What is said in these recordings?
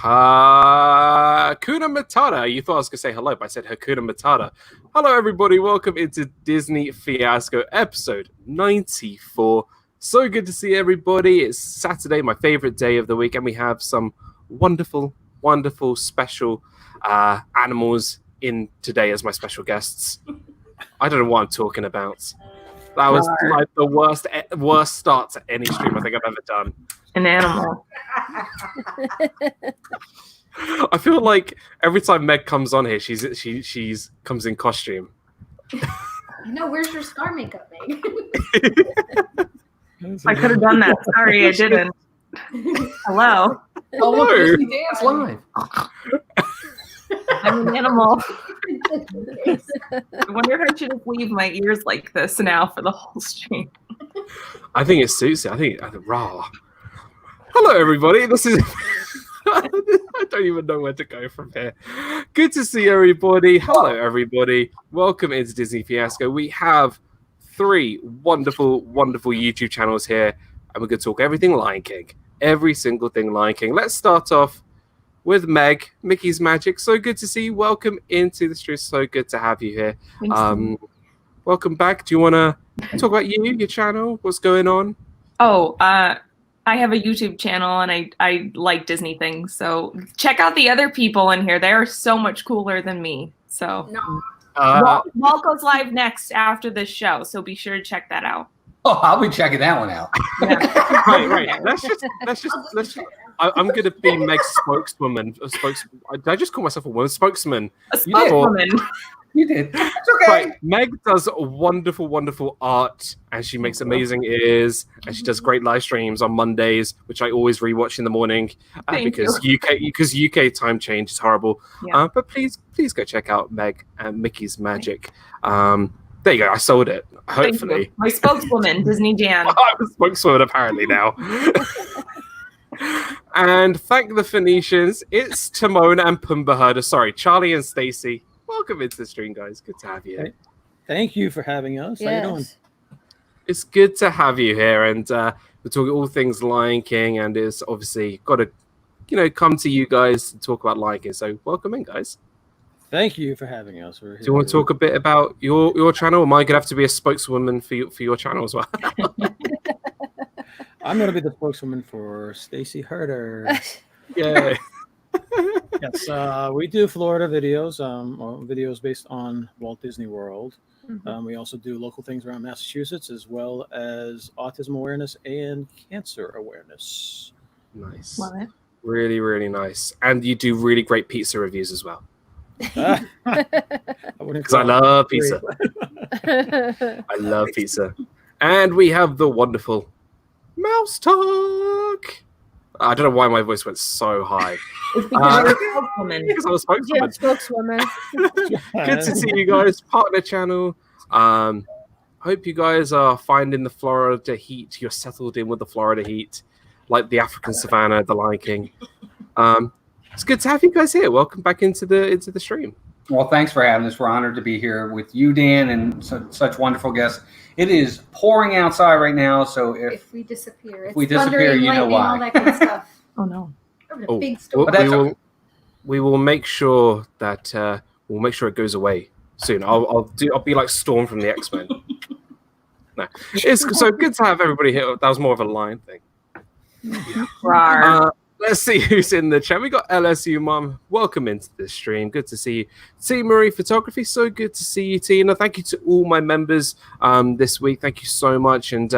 Hakuna Matata. You thought I was going to say hello, but I said Hakuna Matata. Hello, everybody. Welcome into Disney Fiasco episode 94. So good to see everybody. It's Saturday, my favorite day of the week, and we have some wonderful, wonderful, special animals in today as my special guests. I don't know what I'm talking about. That was like the worst start to any stream I think I've ever done. An animal. I feel like every time Meg comes on here, she's comes in costume. No, where's your scar makeup, Meg? I could have done that. Sorry, I didn't. Hello. Oh, look, Disney Dance Live. I'm an animal. I wonder if I should leave my ears like this now for the whole stream. I think it suits it. I think raw. Hello, everybody. This is. I don't even know where to go from here. Good to see everybody. Hello, everybody. Welcome into Disney Fiasco. We have 3 wonderful, wonderful YouTube channels here, and we're going to talk everything Lion King. Every single thing Lion King. Let's start off with Meg, Mickey's Magic. So good to see you. Welcome into the stream. So good to have you here. Welcome back. Do you want to talk about your channel? What's going on? Oh, I have a YouTube channel and I like Disney things. So check out the other people in here. They are so much cooler than me. So Walt goes live next after this show. So be sure to check that out. Oh, I'll be checking that one out. Yeah. Right. Let's just. I'm going to be Meg's spokeswoman. Did I just call myself a woman? Spokesman. A spokeswoman. You did. It's okay. Right. Meg does wonderful, wonderful art, and she makes amazing ears, and she does great live streams on Mondays, which I always rewatch in the morning because UK time change is horrible. Yeah. But please go check out Meg and Mickey's Magic. There you go. I sold it. Hopefully, my spokeswoman, Disney Jan. I'm a spokeswoman apparently now. And thank the Phoenicians. It's Timon and Pumbaa Herder. Sorry, Charlie and Stacy. Welcome into the stream, guys. Good to have you here. Thank you for having us. Yes. How you doing? It's good to have you here, and we're talking all things Lion King, and it's obviously got to, come to you guys to talk about Lion King. So welcome in, guys. Thank you for having us. Do you want to talk a bit about your channel? Am I gonna have to be a spokeswoman for your channel as well? I'm gonna be the spokeswoman for Stacy Herder. Yeah. Yes, we do Florida videos, videos based on Walt Disney World. Mm-hmm. We also do local things around Massachusetts, as well as autism awareness and cancer awareness. Nice. Love it. Really, really nice. And you do really great pizza reviews as well. Because I love pizza. I love pizza. And we have the wonderful Mouse Talk. I don't know why my voice went so high. It's because you're a spokeswoman. Because I'm a spokeswoman. Yeah, spokeswoman. Good to see you guys. Partner channel. Hope you guys are finding the Florida heat. You're settled in with the Florida heat, like the African savannah, the Lion King. It's good to have you guys here. Welcome back into the stream. Well, thanks for having us. We're honored to be here with you, Dan, and such wonderful guests. It is pouring outside right now, so if we disappear, you know why. All that good stuff. Oh no! Big storm. We will make sure that it goes away soon. I'll be like Storm from the X-Men. No, it's so good to have everybody here. That was more of a line thing. Let's see who's in the chat. We got LSU Mom. Welcome into the stream. Good to see you. T Marie Photography. So good to see you, Tina. Thank you to all my members this week. Thank you so much. And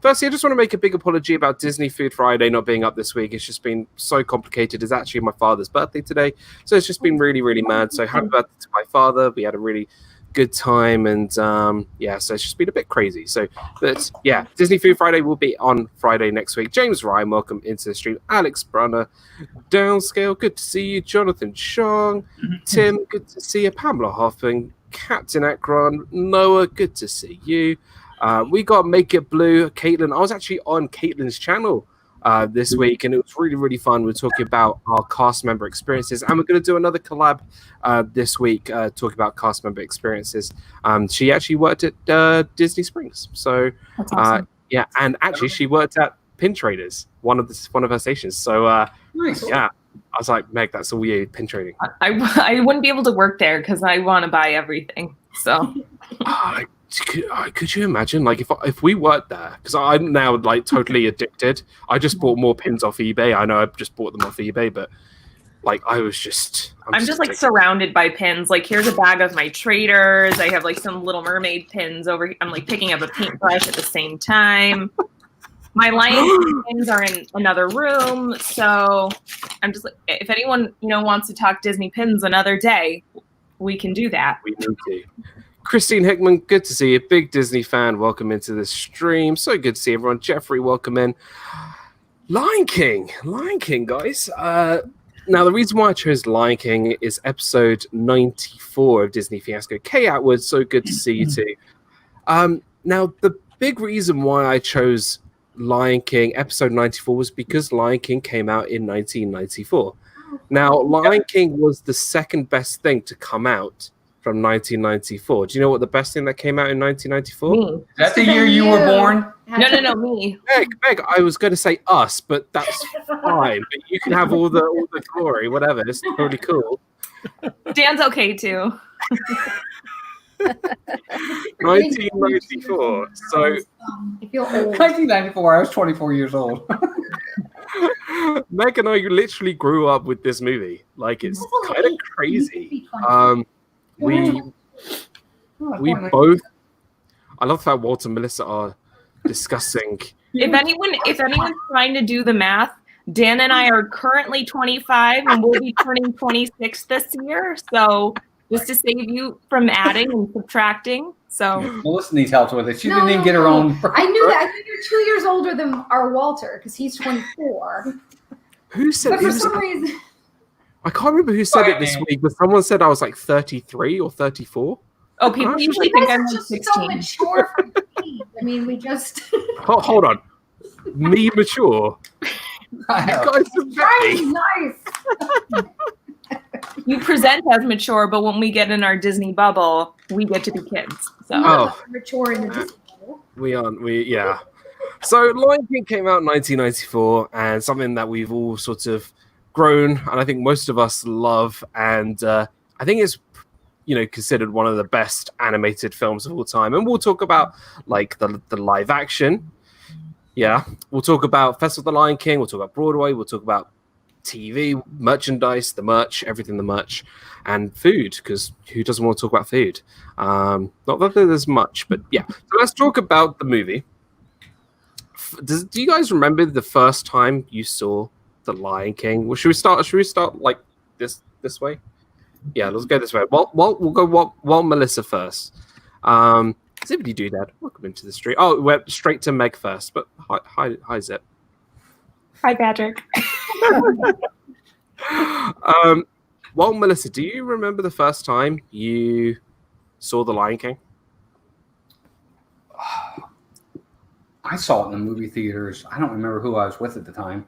firstly, I just want to make a big apology about Disney Food Friday not being up this week. It's just been so complicated. It's actually my father's birthday today. So it's just been really, really mad. So happy birthday to my father. We had a really good time, and so it's just been a bit crazy. So but yeah, Disney Food Friday will be on Friday next week. James Ryan, welcome into the stream. Alex Brunner, Downscale, good to see you. Jonathan Chong, Tim, good to see you. Pamela Hoffman, Captain Akron, Noah, good to see you. We got Make It Blue, Caitlin. I was actually on Caitlin's channel this week, and it was really, really fun. We're talking about our cast member experiences, and we're going to do another collab this week talking about cast member experiences. She actually worked at Disney Springs, so that's awesome. And actually she worked at Pin Traders, one of her stations. So nice. Yeah, was like, Meg, that's all you, pin trading. I wouldn't be able to work there because I want to buy everything. So could you imagine, like, if we worked there? Because I'm now like totally addicted. I just bought more pins off eBay. I know I just bought them off eBay, but like I'm just like surrounded by pins. Like, here's a bag of my traders. I have like some Little Mermaid pins over here. I'm like picking up a paintbrush at the same time. My Lion King pins are in another room. So I'm just like, if anyone, wants to talk Disney pins another day, we can do that. We need to. Christine Hickman, good to see you. Big Disney fan. Welcome into the stream. So good to see everyone. Jeffrey, welcome in. Lion King, guys. Now, the reason why I chose Lion King is episode 94 of Disney Fiasco. Kay Atwood, so good to see you too. Now, the big reason why I chose Lion King episode 94 was because Lion King came out in 1994. Now, Lion King was the second best thing to come out from 1994. Do you know what the best thing that came out in 1994? Me. Is that the year you were born? No, me. Meg, I was going to say us, but that's fine. But you can have all the glory, whatever. It's totally cool. Dan's okay too. 1994. So, I feel old. 1994. I was 24 years old. Meg and I literally grew up with this movie. Like, it's kind of crazy. We both. I love how Walter and Melissa are discussing. If anyone's trying to do the math, Dan and I are currently 25 and we'll be turning 26 this year. So just to save you from adding and subtracting. So Melissa needs help with it. She didn't even get her own. I knew that. I think you're 2 years older than our Walter because he's 24. Who said? But for some reason, I can't remember who said it this week, but someone said I was like 33 or 34. Oh, people usually think I'm just 16. so mature for me. I mean, we just. Hold on, me mature. You guys are very nice. You present as mature, but when we get in our Disney bubble, we get to be kids. So mature in the Disney bubble. Yeah. So Lion King came out in 1994, and something that we've all sort of grown, and I think most of us love, and I think it's considered one of the best animated films of all time. And we'll talk about like the live action. Yeah, we'll talk about Festival of the Lion King. We'll talk about Broadway. We'll talk about TV, merchandise, the merch, everything the merch, and food, because who doesn't want to talk about food? Not that there's much, but yeah. So let's talk about the movie. Do you guys remember the first time you saw The Lion King? Well, should we start like this way? Yeah, let's go this way. Well, we'll go Melissa first. Zippity do that. Welcome into the street. Oh, we're straight to Meg first, but hi Zip. Hi, Patrick. Well, Melissa, do you remember the first time you saw The Lion King? I saw it in the movie theaters. I don't remember who I was with at the time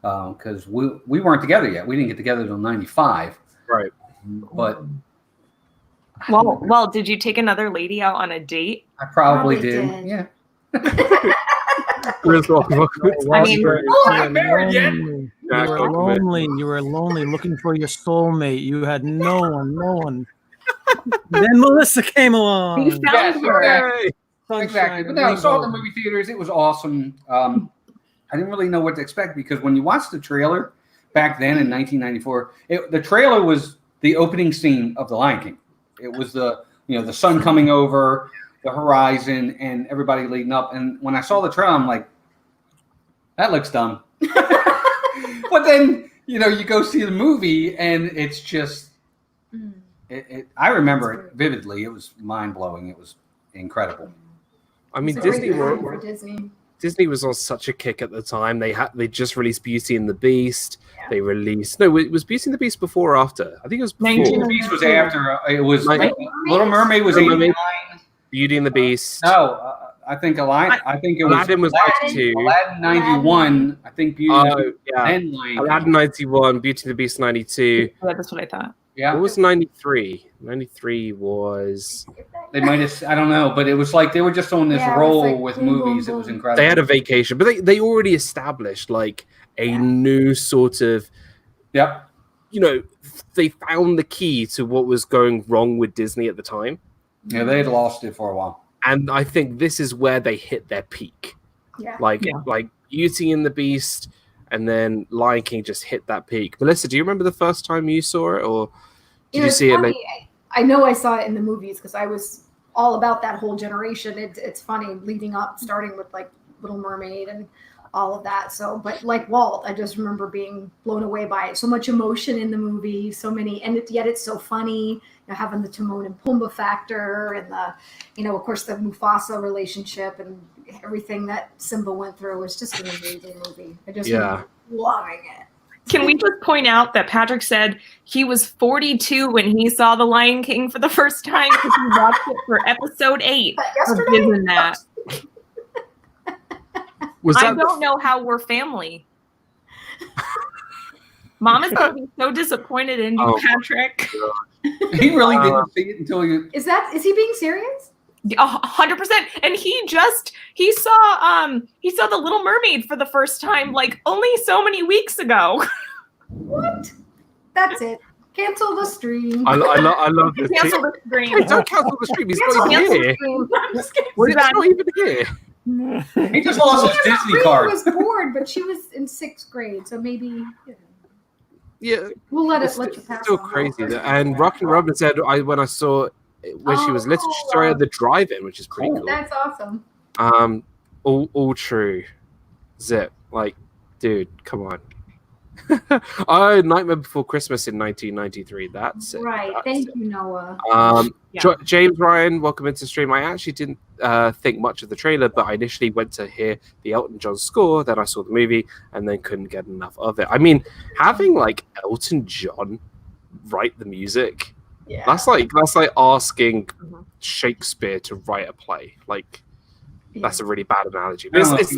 because we weren't together yet. We didn't get together until 95. Right. But well, did you take another lady out on a date? I probably did. Yeah. You were lonely looking for your soulmate. You had no one. Then Melissa came along. You found her. Exactly. But no, I saw it in the movie theaters. It was awesome. I didn't really know what to expect because when you watched the trailer back then in 1994, the trailer was the opening scene of The Lion King. It was the sun coming over the horizon and everybody leading up. And when I saw the trailer, I'm like, that looks dumb. But then, you go see the movie and it's just, I remember it vividly. It was mind blowing. It was incredible. I mean, Disney was on such a kick at the time. They just released Beauty and the Beast. Yeah. They released it was Beauty and the Beast before or after? I think it was before. Beauty and the Beast was after. It was Little Mermaid was 89. Beauty and the Beast. No, I think Aladdin was 92. Aladdin 91. I think Beauty and Aladdin 91. Beauty and the Beast 92. Yeah, that's what I thought. Yeah. What was 93? 93 was... They might have, I don't know, but it was like they were just on this roll with movies. It was incredible. They had a vacation, but they already established like a new sort of Yep. You know, they found the key to what was going wrong with Disney at the time. Yeah, they had lost it for a while. And I think this is where they hit their peak. Yeah. Like Beauty and the Beast, and then Lion King just hit that peak. Melissa, do you remember the first time you saw it, or did you see it later? I know I saw it in the movies because I was all about that whole generation. It's funny leading up, starting with like Little Mermaid and all of that. So, but like Walt, I just remember being blown away by it. So much emotion in the movie, so many, and yet it's so funny. You know, having the Timon and Pumbaa factor, and the, you know, of course, the Mufasa relationship, and everything that Simba went through was just an amazing movie. I just remember loving it. Can we just point out that Patrick said he was 42 when he saw The Lion King for the first time because he watched it for episode 8 of Disney that. I don't know how we're family. Mom is going to be so disappointed in you, Patrick. He really didn't see it until you. Is he being serious? 100%. And he saw The Little Mermaid for the first time like only so many weeks ago. What? That's it. Cancel the stream. I love this. Cancel the stream. Hey, don't cancel the stream. He's not even here. I'm just kidding. He's not even here. He just lost his Disney card. Was bored, but she was in 6th grade, so maybe. You know. Yeah, we'll let you pass. Still crazy. And Rockin' Robin said, when I saw when she was little, she saw her at the drive-in, which is pretty cool. That's awesome. All true. Zip, like, dude, come on. Oh, Nightmare Before Christmas in 1993. That's it. Right. Thank you, Noah. James Ryan, welcome into the stream. I actually didn't think much of the trailer, but I initially went to hear the Elton John score, then I saw the movie, and then couldn't get enough of it. I mean, having like Elton John write the music, that's like asking Shakespeare to write a play. Like, that's a really bad analogy. But it's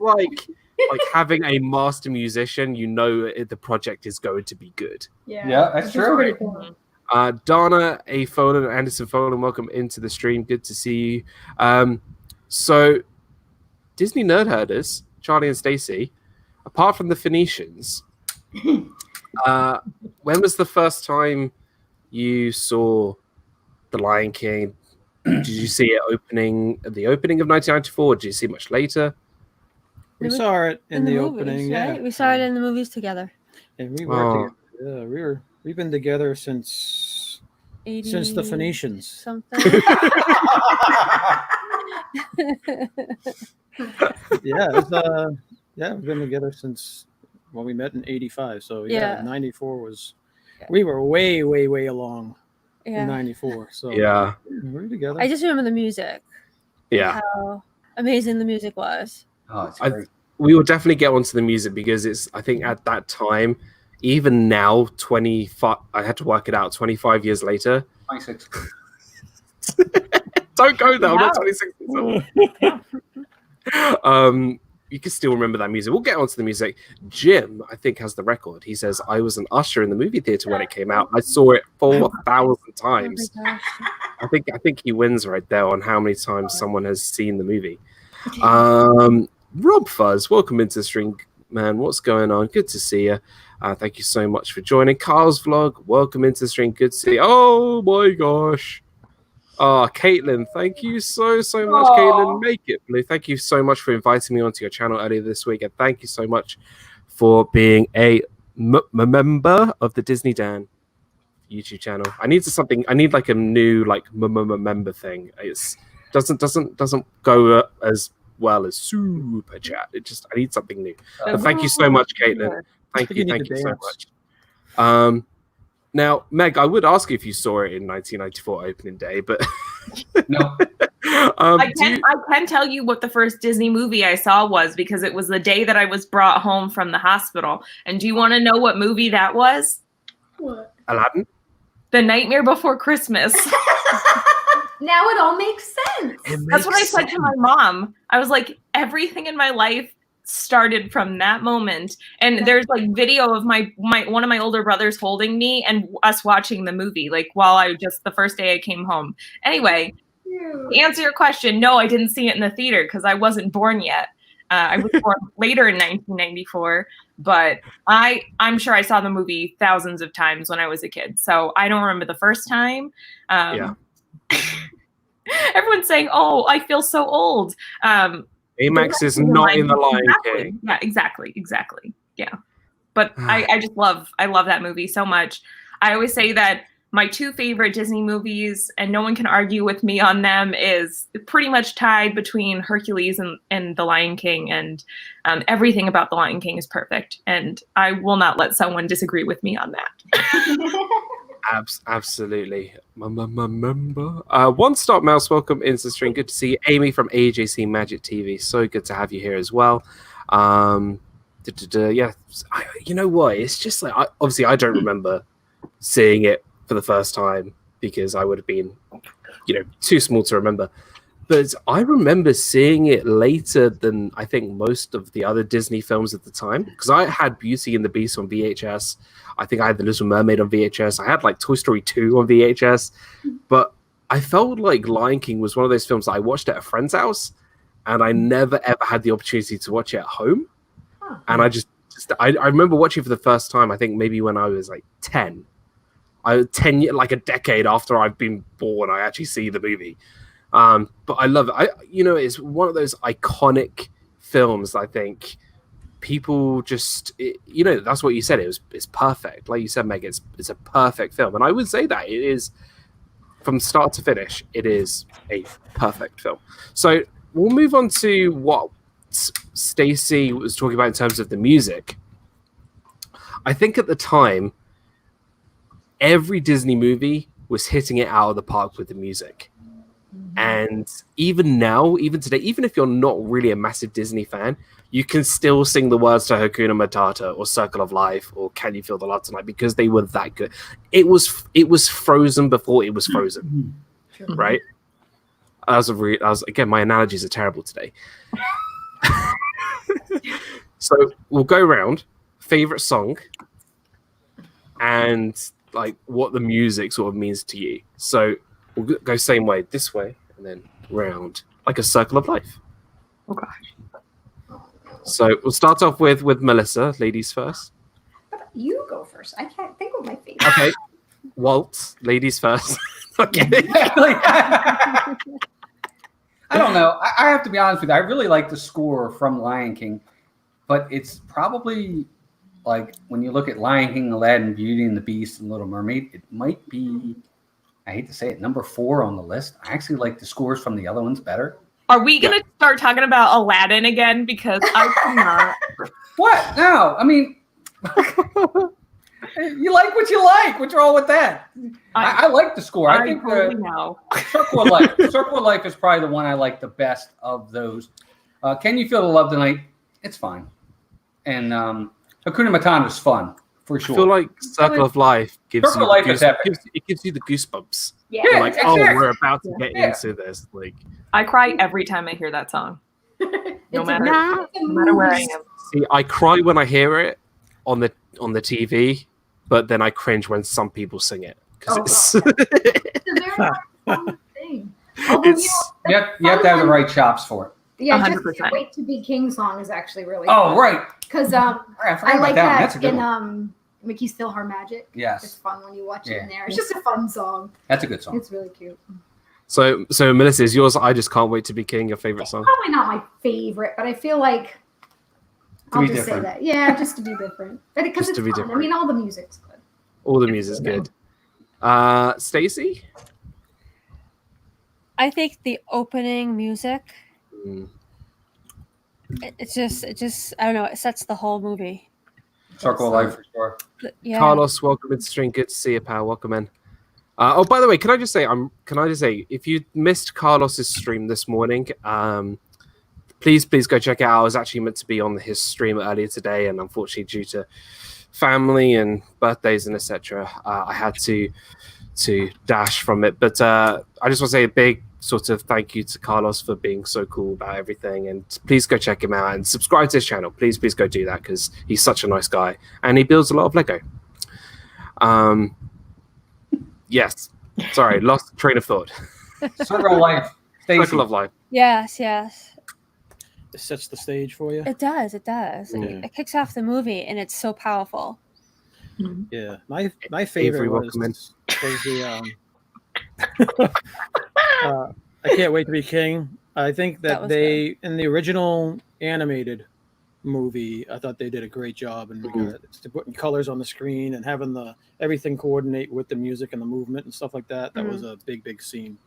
like having a master musician, you know the project is going to be good. Yeah, that's true. Cool. Donna A. Folan, Anderson Folan, welcome into the stream. Good to see you. So, Disney Nerd Herders, Charlie and Stacey, apart from the Phoenicians, when was the first time you saw The Lion King? Did you see it at the opening of 1994? Or did you see it much later? We saw it in the movies, opening, right? yeah. We saw it in the movies together. And we were together. We've been together since the Phoenicians. Something. We've been together since we met in 85. So 94 was we were way along in 94. So we were together. I just remember the music. Yeah. How amazing the music was. Oh, it's great. We will definitely get onto the music because I think at that time, even now, 25, I had to work it out, 25 years later. 26. Don't go there, I'm not 26 years old. You can still remember that music. We'll get onto the music. Jim, I think, has the record. He says, I was an usher in the movie theater when it came out. I saw it 4,000 times. I think he wins right there on how many times someone has seen the movie. RobFuz, welcome into the stream, man. What's going on? Good to see you. Thank you so much for joining. Carl's vlog, welcome into the stream. Good to see you. Oh my gosh. Caitlin, thank you so much, Caitlin. Make it blue. Thank you so much for inviting me onto your channel earlier this week, and thank you so much for being a member of the Disney Dan YouTube channel. I need like a new member thing. It's doesn't go as well as super chat. I need something new. But thank you so much, Caitlin. Thank you so much. Now, Meg, I would ask if you saw it in 1994 opening day, but no. I can tell you what the first Disney movie I saw was because it was the day that I was brought home from the hospital. And do you want to know what movie that was? What? Aladdin? The Nightmare Before Christmas. Now it all makes sense. That's what I said to my mom. I was like, everything in my life started from that moment. And there's like video of my one of my older brothers holding me and us watching the movie, like while the first day I came home. Anyway, to answer your question, no, I didn't see it in the theater because I wasn't born yet. I was born later in 1994. but I'm sure I saw the movie thousands of times when I was a kid. So I don't remember the first time. Everyone's saying, "Oh, I feel so old." Baymax is not in the Lion King. Yeah, exactly. Yeah, but I love that movie so much. I always say that my two favorite Disney movies, and no one can argue with me on them, is pretty much tied between Hercules and The Lion King, and everything about The Lion King is perfect, and I will not let someone disagree with me on that. Absolutely. One Stop Mouse, welcome into the stream. Good to see you. Amy from AJC Magic TV. So good to have you here as well. Yeah, you know what? It's just like, obviously, I don't remember seeing it for the first time because I would have been, too small to remember. But I remember seeing it later than I think most of the other Disney films at the time, because I had Beauty and the Beast on VHS. I think I had The Little Mermaid on VHS. I had like Toy Story 2 on VHS. But I felt like Lion King was one of those films that I watched at a friend's house, and I never ever had the opportunity to watch it at home. And I remember watching it for the first time, I think maybe when I was like 10. Like a decade after I've been born, I actually see the movie. But I love it. It's one of those iconic films. I think people just, that's what you said. It's perfect. Like you said, Meg, it's a perfect film, and I would say that it is from start to finish. It is a perfect film. So we'll move on to what Stacey was talking about in terms of the music. I think at the time, every Disney movie was hitting it out of the park with the music. And even now, even today, even if you're not really a massive Disney fan, you can still sing the words to Hakuna Matata or Circle of Life or Can You Feel the Love Tonight, because they were that good. It was Frozen before it was Frozen, right? Again, my analogies are terrible today. So we'll go around, favorite song, and like what the music sort of means to you. So we'll go same way, this way, and then round, like a circle of life. Oh gosh. So we'll start off with Melissa, ladies first. You go first. I can't think of my favorite. Okay. Walt, ladies first. Okay. I don't know. I have to be honest with you. I really like the score from Lion King, but it's probably like when you look at Lion King, Aladdin, Beauty and the Beast, and Little Mermaid, it might be, I hate to say it, number 4 on the list. I actually like the scores from the other ones better. Are we going to start talking about Aladdin again? Because I cannot. What? No. I mean, you like what you like. What's wrong with that? I like the score. I think Circle of Life is probably the one I like the best of those. Can You Feel the Love Tonight? It's fine. And Hakuna Matata is fun, for sure. I feel like Circle of Life gives you the goosebumps. Yeah. You're like, oh, we're about to get into this. Like, I cry every time I hear that song. No matter where I am. See, I cry when I hear it on the TV, but then I cringe when some people sing it because it's a very fun thing. Although, you have to have the right chops for it. Yeah, 100%. Just Wait to Be King song is actually really fun. Right. Because I like that in Mickey's Philharmagic. Yes. It's fun when you watch it in there. It's just a fun song. That's a good song. It's really cute. So Melissa, is yours I Just Can't Wait to Be King your favorite song? Probably not my favorite, but I feel like I'll just say that. Yeah, just to be different. But because it's fun. Different. I mean, all the music's good. All the music's good. Stacey? I think the opening music, it just I don't know, it sets the whole movie. Circle of Life for sure. Yeah. Carlos, welcome into the stream. Good to see you, pal. Welcome in. Oh, by the way, can I just say, if you missed Carlos's stream this morning, please go check it out. I was actually meant to be on his stream earlier today, and unfortunately, due to family and birthdays and etc., I had to dash from it. But I just want to say a big sort of thank you to Carlos for being so cool about everything, and please go check him out and subscribe to his channel. Please go do that because he's such a nice guy and he builds a lot of Lego. Yes. Sorry, lost train of thought. Circle of Life. Circle of Life. Yes. sets the stage for you. It does. It does. Yeah. It kicks off the movie, and it's so powerful. Yeah, my favorite was the I Can't Wait to Be King. I think that they good. In the original animated movie, I thought they did a great job in to putting colors on the screen and having everything coordinate with the music and the movement and stuff like that. That was a big scene.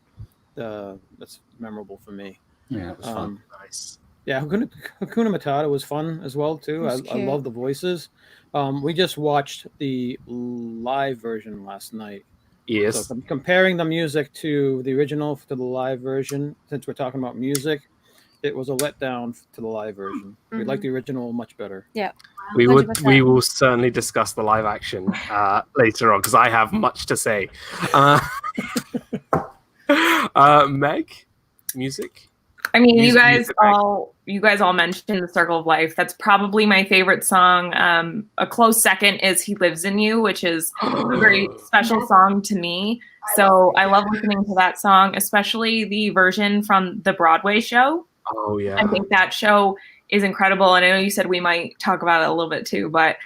That's memorable for me. Yeah, it was fun. Nice. Yeah, Hakuna Matata was fun as well too. I love the voices. We just watched the live version last night. Yes. So comparing the music to the original to the live version, since we're talking about music, it was a letdown to the live version. We like the original much better. Yeah. We will certainly discuss the live action later on because I have much to say. Meg, music. I mean, you guys all mentioned The Circle of Life. That's probably my favorite song. A close second is He Lives in You, which is a very special song to me. So I love listening to that song, especially the version from the Broadway show. Oh, yeah. I think that show is incredible. And I know you said we might talk about it a little bit too, but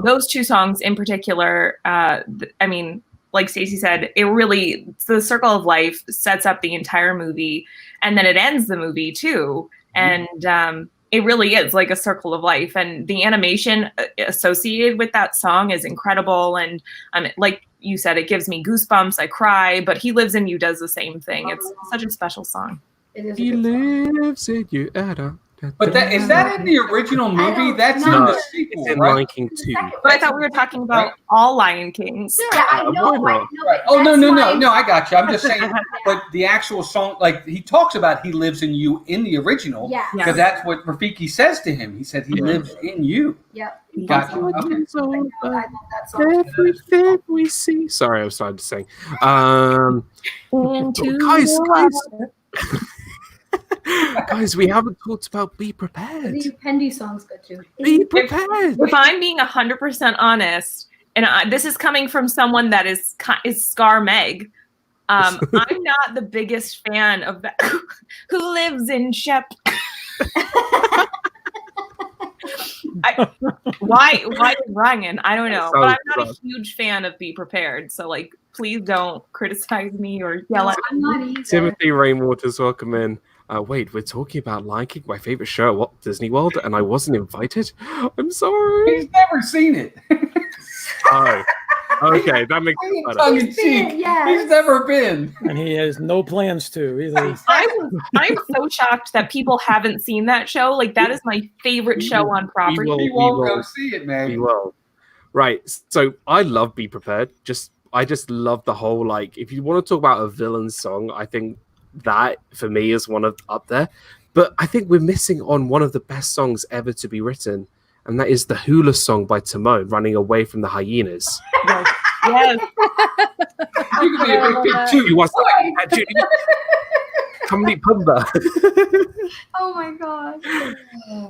those two songs in particular, I mean, like Stacey said, The Circle of Life sets up the entire movie, and then it ends the movie too. And it really is like a circle of life. And the animation associated with that song is incredible. And like you said, it gives me goosebumps. I cry, but He Lives in You does the same thing. It's such a special song. He lives in you, Adam. But is that in the original movie? That's in the sequel, it's in right? Lion King 2. But I thought we were talking about all Lion Kings. Yeah, I know. Right. Oh, no, I got you. I'm just saying, but the actual song, like he talks about He Lives in You in the original, because that's what Rafiki says to him. He said, He lives in you. Yep. Gotcha. I love that song. Everything we see. Sorry, I was starting to sing. Guys, we haven't talked about Be Prepared. The Pendy song's good too. Be prepared. If I'm being 100% honest, and this is coming from someone that is Scar Meg, I'm not the biggest fan of that. Who lives in Shep? Why Ryan? I don't know, but I'm not a huge fan of Be Prepared. So like, please don't criticize me or yell at me. Timothy Rainwater's welcome in. Wait, we're talking about Lion King, my favorite show at Walt Disney World, and I wasn't invited? I'm sorry. He's never seen it. Oh, okay, that makes it better. He's never been. And he has no plans to either. I'm so shocked that people haven't seen that show. Like, that is my favorite show on property. We won't go see it, man. We will. Right, so I love Be Prepared. I just love the whole, like, if you want to talk about a villain song, I think that for me is one of up there. But I think we're missing on one of the best songs ever to be written, and that is the Hula song by Timon, Running Away from the Hyenas. Yes. You can be a big pig too. What's that? Come meet Pumba. Oh my god.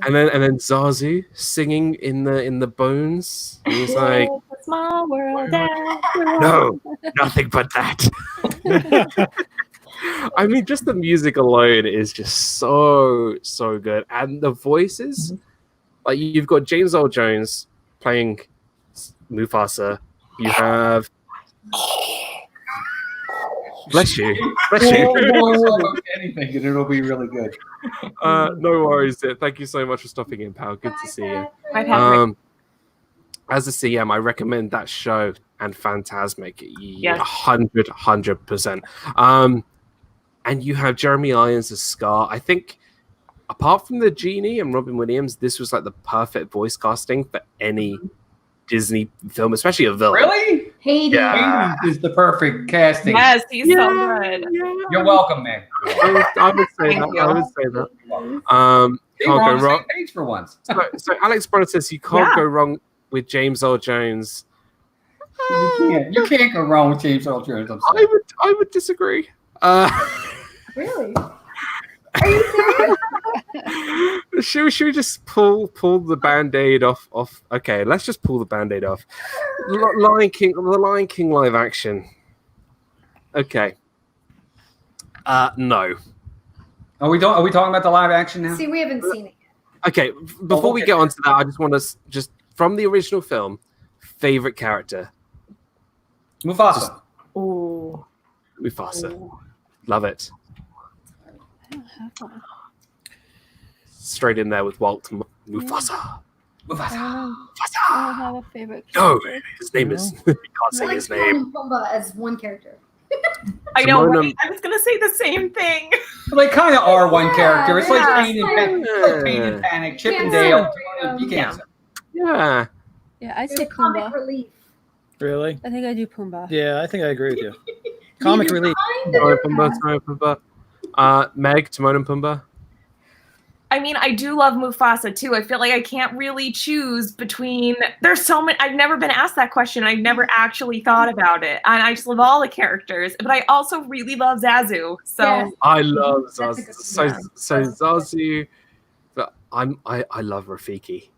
And then Zazu singing in the bones. And he's like, small world. no, nothing but that. I mean, just the music alone is just so good, and the voices. Like, you've got James Earl Jones playing Mufasa. You have bless you. Anything, and it'll be really good. No worries. Thank you so much for stopping in, pal. Good to see you. As a CM, I recommend that show and Phantasmic. Yes. 100%. And you have Jeremy Irons as Scar. I think, apart from the Genie and Robin Williams, this was like the perfect voice casting for any Disney film, especially a villain. Really? Hades. Yeah. Hades is the perfect casting. Yes, he's so good. Yeah. You're welcome, man. I would say that. Can't go wrong. Page for once. So Alex Bronner says you can't go wrong with James Earl Jones. You can't go wrong with James Earl Jones. I would disagree. Really? Are you serious? Should we just pull the Band-Aid off? Okay, let's just pull the Band-Aid off. The Lion King live action. Okay. No. Are we talking about the live action now? See, we haven't seen it yet. Okay, before we get on to that, I just want to from the original film, favorite character. Mufasa. Ooh. Mufasa. Ooh. Love it. I don't have one. Straight in there with Walt. Mufasa. Mufasa. I don't have a favorite character. No, his name is. You can't say his name. Timon and Pumbaa as one character. I know. Right? I was gonna say the same thing. Well, they kind of are one character. It's like Pain and Panic, Chip and Dale. You can't say. Yeah. Yeah, I'd say comic Pumbaa. relief. Really? I think I do Pumbaa. Yeah, I think I agree with you. Comic relief. Timon and Pumbaa. Meg, Timon and Pumbaa. I mean, I do love Mufasa too. I feel like I can't really choose between. There's so many. I've never been asked that question. I've never actually thought about it, and I just love all the characters. But I also really love Zazu. So Yes. I love Zazu. So Zazu, but I love Rafiki.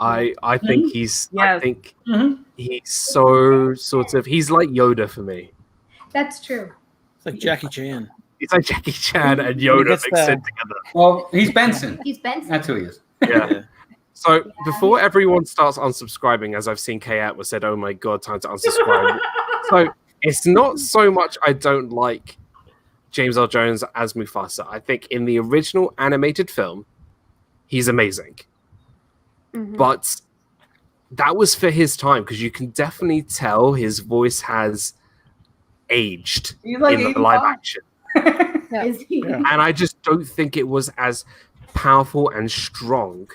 I think he's. Yes. I think he's so sort of. He's like Yoda for me. That's true. It's like Jackie Chan. It's like Jackie Chan and Yoda mixed in together. Well, he's Benson. He's Benson. That's who he is. Yeah. So before everyone starts unsubscribing, as I've seen Kay Atwood said, "Oh my god, time to unsubscribe." So it's not so much I don't like James Earl Jones as Mufasa. I think in the original animated film, he's amazing. But that was for his time because you can definitely tell his voice has aged in the live action. And I just don't think it was as powerful and strong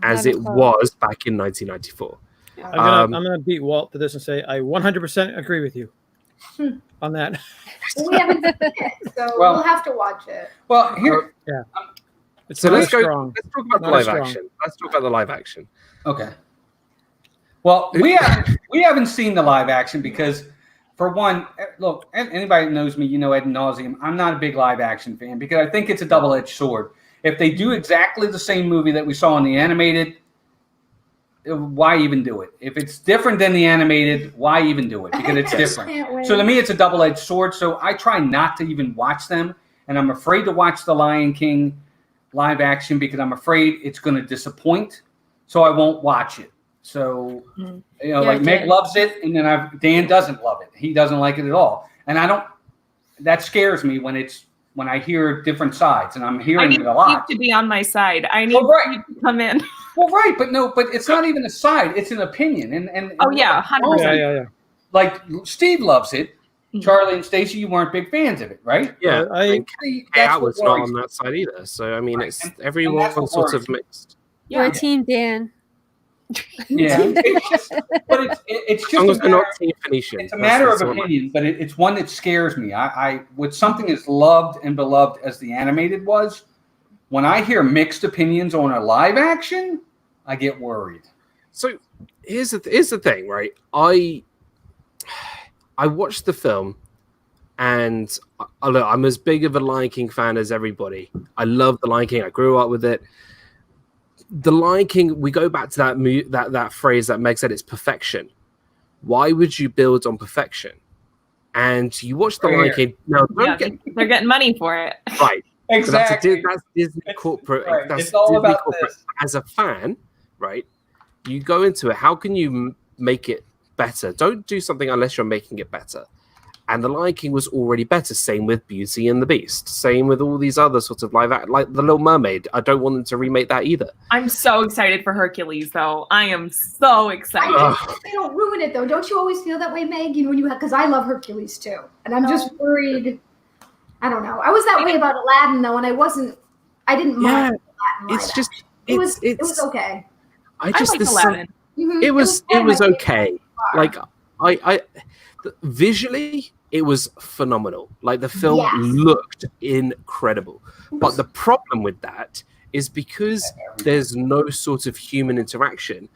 as it was back in 1994. I'm gonna beat Walt to this and say I 100% agree with you on that. We haven't seen it, so we'll have to watch it. Well, here, so let's talk about the live action. Let's talk about the live action. Okay. Well, we haven't seen the live action because, for one, look, anybody who knows me, you know ad nauseum, I'm not a big live action fan because I think it's a double-edged sword. If they do exactly the same movie that we saw in the animated, why even do it? If it's different than the animated, why even do it? Because it's different. So to me, it's a double-edged sword. So I try not to even watch them, and I'm afraid to watch the Lion King live action because I'm afraid it's going to disappoint. So I won't watch it. So, like Meg loves it, and then Dan doesn't love it. He doesn't like it at all. And that scares me when I hear different sides, and I'm hearing it a lot. I need to be on my side. I need you to come in. Well, right, but it's not even a side. It's an opinion. And 100%. Yeah. Like Steve loves it. Charlie and Stacey, you weren't big fans of it, right? Yeah, I was not on that side either. So I mean, it's everyone's sort of mixed. We're Team Dan. Yeah, it's just a matter of opinion, but it's one that scares me. I with something as loved and beloved as the animated was, when I hear mixed opinions on a live action, I get worried. So here's the thing, right? I watched the film, and I'm as big of a Lion King fan as everybody. I love the Lion King. I grew up with it. The Lion King, we go back to that phrase that Meg said, it's perfection. Why would you build on perfection? And you watch the Lion King. Now, they're getting money for it. Right. Exactly. That's Disney corporate. Right. That's it's all Disney about corporate. this. As a fan, right, you go into it. How can you make it better? Don't do something unless you're making it better. And The Lion King was already better. Same with Beauty and the Beast. Same with all these other sorts of like The Little Mermaid. I don't want them to remake that either. I'm so excited for Hercules, though. I am so excited. They don't ruin it, though. Don't you always feel that way, Meg? You know, because I love Hercules too, and I'm just worried. I don't know. I was that way about Aladdin though, and I didn't mind Aladdin. It's just it was okay. I just like Aladdin. It was okay. Like I visually it was phenomenal. Like the film looked incredible. But the problem with that is because there's no sort of human interaction,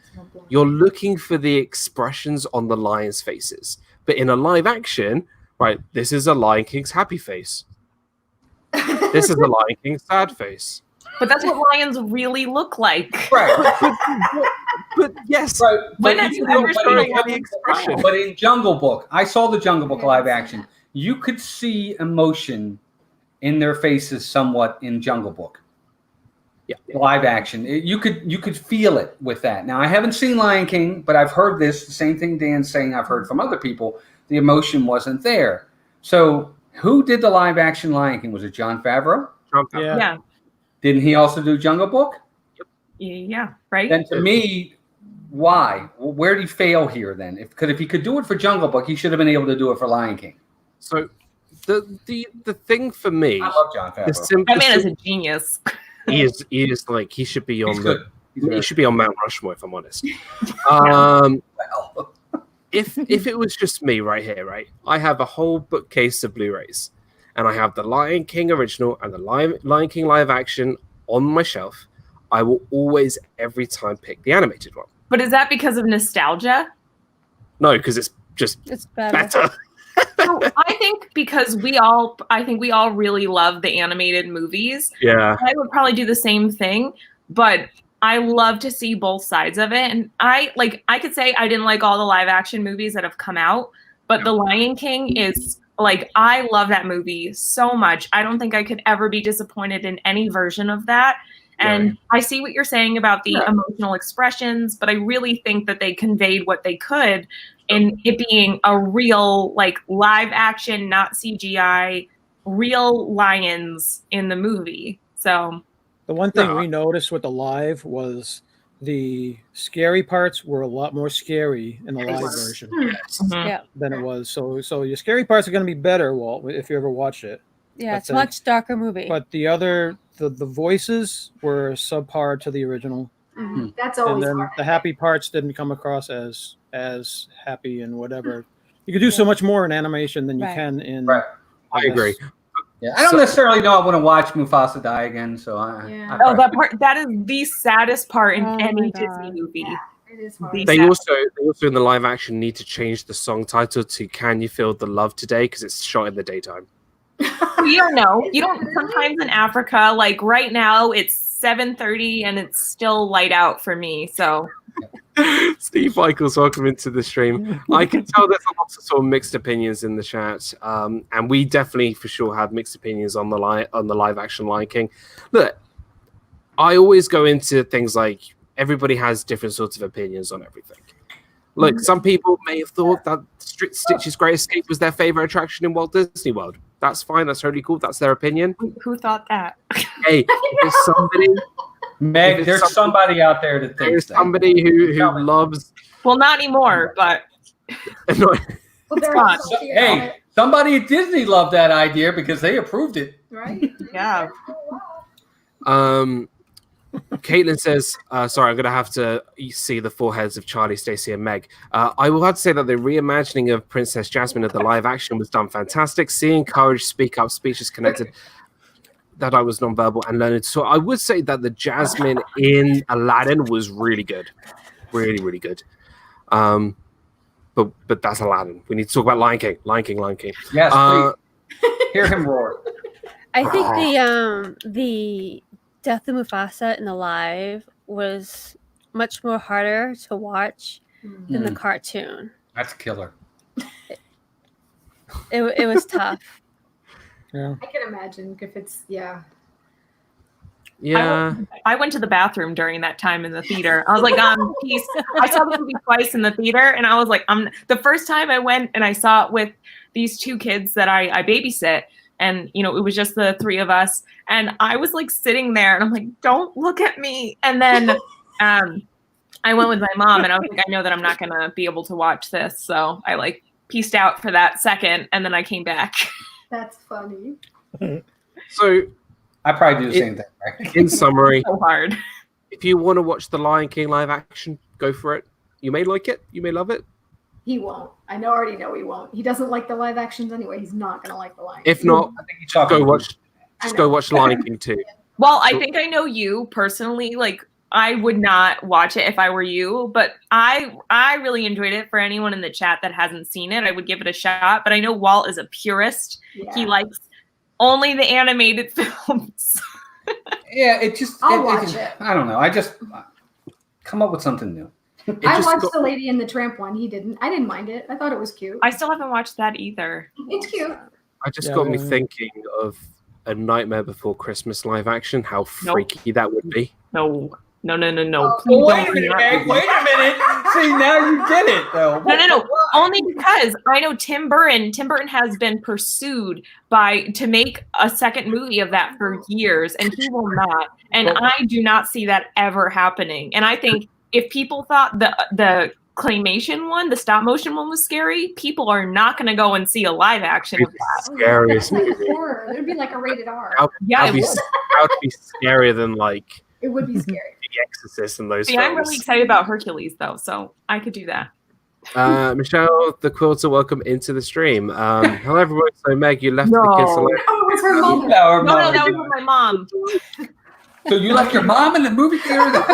you're looking for the expressions on the lions' faces. But in a live action, right, this is a Lion King's happy face. This is a Lion King's sad face. But that's what lions really look like. Right. But yes. Right. But in Jungle Book, I saw the Jungle Book live action. You could see emotion in their faces somewhat in Jungle Book. Yeah, live action. You could feel it with that. Now I haven't seen Lion King, but I've heard this. The same thing Dan's saying. I've heard from other people. The emotion wasn't there. So who did the live action Lion King? Was it Jon Favreau? Yeah. Didn't he also do Jungle Book? Yeah. Right. Then to me, why? Where did he fail here then? If he could do it for Jungle Book, he should have been able to do it for Lion King. So the thing for me, I love Jon Favreau. That man is a genius. He is like he should be on he should be on Mount Rushmore, if I'm honest. If it was just me right here, right, I have a whole bookcase of Blu-rays, and I have the Lion King original and the Lion King live action on my shelf. I will always, every time, pick the animated one. But is that because of nostalgia? No, because it's better. So I think because we all really love the animated movies. Yeah, I would probably do the same thing, but I love to see both sides of it. And I could say I didn't like all the live action movies that have come out, but The Lion King is like, I love that movie so much. I don't think I could ever be disappointed in any version of that. And I see what you're saying about the emotional expressions, but I really think that they conveyed what they could in it being a real, like, live action, not CGI, real lions in the movie. So the one thing we noticed with the live was the scary parts were a lot more scary in the live version than it was. So your scary parts are going to be better, Walt, if you ever watch it. Yeah, it's a much darker movie. But the voices were subpar to the original. Mm-hmm. That's always and then the happy parts didn't come across as happy and whatever. You could do so much more in animation than you can in. Right. I agree. Yeah, I don't necessarily know I want to watch Mufasa die again. So that is the saddest part in any Disney movie. Yeah, it is hard. They also in the live action need to change the song title to "Can You Feel the Love Today" because it's shot in the daytime. You don't know. You don't. Sometimes in Africa, like right now, it's 7:30 and it's still light out for me. So, Steve Michaels, welcome into the stream. I can tell there's a lot of sort of mixed opinions in the chat, and we definitely for sure have mixed opinions on the live action Lion King. Look, I always go into things like everybody has different sorts of opinions on everything. Look, some people may have thought that Stitch's Great Escape was their favorite attraction in Walt Disney World. That's fine. That's totally cool. That's their opinion. Who thought that? Hey, there's somebody. Meg, there's somebody out there that thinks that. Somebody who loves. Well, not anymore, but. Hey, somebody at Disney loved that idea because they approved it. Right? Yeah. Caitlin says, sorry, I'm going to have to see the foreheads of Charlie, Stacey, and Meg. I will have to say that the reimagining of Princess Jasmine of the live action was done fantastic. Seeing Courage speak up, speech is connected, that I was nonverbal and learning. So I would say that the Jasmine in Aladdin was really good. Really, really good. But that's Aladdin. We need to talk about Lion King. Yes, please. Hear him roar. I think the Death of Mufasa in the live was much more harder to watch than the cartoon. That's killer. It was tough. Yeah, I can imagine if it's Yeah. I went to the bathroom during that time in the theater. I was like, peace. I saw the movie twice in the theater, and I was like, the first time I went and I saw it with these two kids that I babysit. And, it was just the three of us. And I was like sitting there and I'm like, don't look at me. And then I went with my mom and I was like, I know that I'm not going to be able to watch this. So I like pieced out for that second and then I came back. That's funny. So I probably do the same thing, right? In summary, so hard. If you want to watch the Lion King live action, go for it. You may like it. You may love it. He won't. I already know he won't. He doesn't like the live actions anyway. He's not going to like the Lion King. If not, I think go watch Lion King 2. Well, I think I know you personally. Like, I would not watch it if I were you, but I really enjoyed it. For anyone in the chat that hasn't seen it, I would give it a shot. But I know Walt is a purist. Yeah. He likes only the animated films. Yeah, I'll watch it. I don't know. I just come up with something new. I watched the Lady and the Tramp one. He didn't. I didn't mind it. I thought it was cute. I still haven't watched that either. It's cute. It just got me thinking of a Nightmare Before Christmas live action, how freaky that would be? No. Wait a minute, Meg. Wait a minute. See, now you get it, though. No. Only because I know Tim Burton has been pursued to make a second movie of that for years, and he will not. And I do not see that ever happening. And I think if people thought the claymation one, the stop motion one was scary, people are not going to go and see a live action of that. Scariest movie. It'd be like a rated R. That would be scarier than like. It would be scary. The Exorcist and those. See, I'm really excited about Hercules though, so I could do that. Michelle the Quilter, welcome into the stream. Hello everyone. So Meg, you left the kids alone. Oh, it was her mother. No, that was my mom. So you left your mom in the movie theater?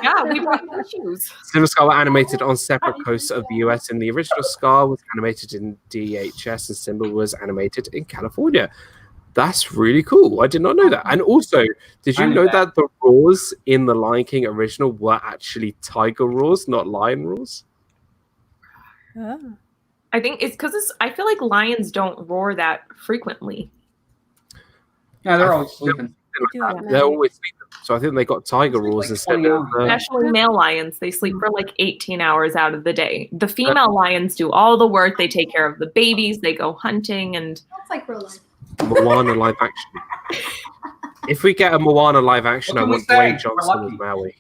Yeah, we brought the shoes. Cinema Scar were animated on separate coasts of the US, and the original Scar was animated in DHS, and Simba was animated in California. That's really cool. I did not know that. And also, did you know that the roars in the Lion King original were actually tiger roars, not lion roars? Oh. I think it's because I feel like lions don't roar that frequently. Yeah, they're always sleeping. They're always sleeping. So I think they got tiger roars instead of... Especially male lions. They sleep for like 18 hours out of the day. The female lions do all the work. They take care of the babies. They go hunting and... That's like real life. Moana live action. If we get a Moana live action, I want Dwayne Johnson as Maui.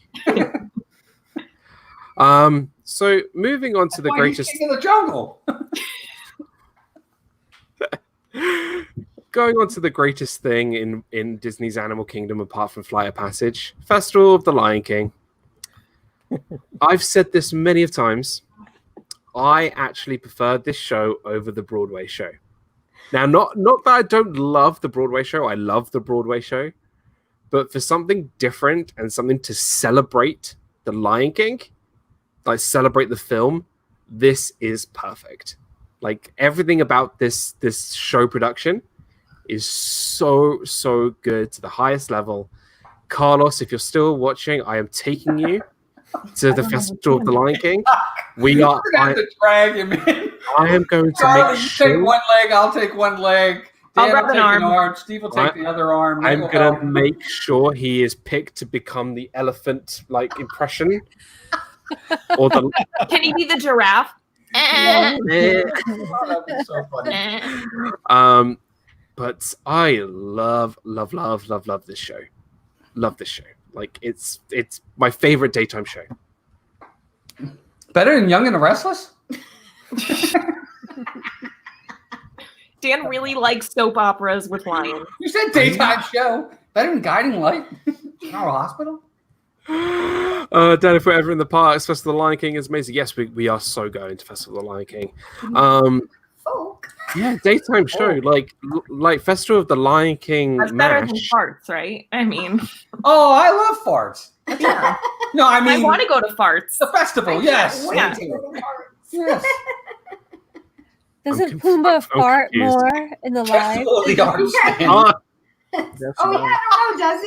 So moving on to the greatest. In the jungle. Going on to the greatest thing in Disney's Animal Kingdom, apart from Flight of Passage, Festival of the Lion King. I've said this many of times. I actually prefer this show over the Broadway show. Now, not that I don't love the Broadway show. I love the Broadway show. But for something different and something to celebrate the Lion King, like celebrate the film, this is perfect. Like everything about this show production is so good to the highest level. Carlos, if you're still watching, I am taking you to the Festival of the Lion King. We are. I drag him in. I am going to Charlie, make sure. Take one leg. I'll take one leg. Dan I'll grab will take an arm. Steve will take the other arm. I'm going to make sure he is picked to become the elephant like impression. Or the. Can he be the giraffe? Oh, that'd be so funny. But I love this show. Love this show. Like it's my favorite daytime show. Better than Young and the Restless? Dan really likes soap operas with lions. You said daytime show. Better than Guiding Light? Our Hospital? Dan, if we're ever in the parks, Festival of the Lion King is amazing. Yes, we are so going to Festival of the Lion King. Yeah, daytime show like Festival of the Lion King. That's better than farts, right? I mean, oh, I love farts. Yeah. No, I mean, I want to go to farts. The festival, yes. Yeah. Yes. Doesn't Pumbaa fart more in the live? Totally understand. Oh yeah, I don't know, does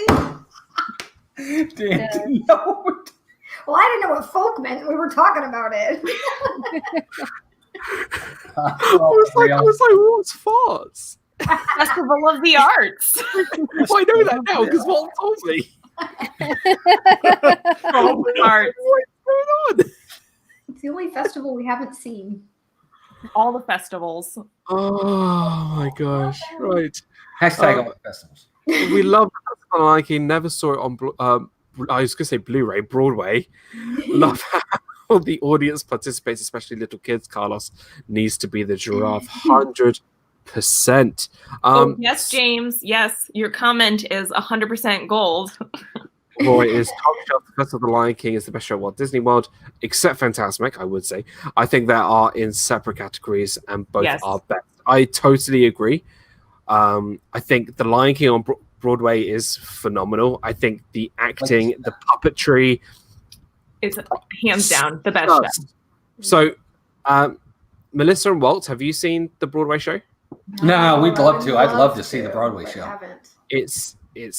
he? No. Well, I didn't know what folk meant. We were talking about it. I was like, what's farts? Festival of the Arts. I know that now because Walt told me. Arts. What's going on? It's the only festival we haven't seen. All the festivals. Oh my gosh! Right. Hashtag all the festivals. We love Festival of the Lion King. Never saw it on. I was gonna say Blu-ray, Broadway. Love how the audience participates, especially little kids. Carlos needs to be the giraffe, 100%. Yes, James. Yes, your comment is 100% gold. Roy is top shelf. The Festival of the Lion King is the best show at Walt Disney World, except Fantasmic, I would say. I think they are in separate categories, and both are best. I totally agree. I think The Lion King on Broadway is phenomenal. I think the acting, the puppetry, it's hands down the best show. So, Melissa and Walt, have you seen the Broadway show? No, we'd love to. I'd love to see the Broadway show. It's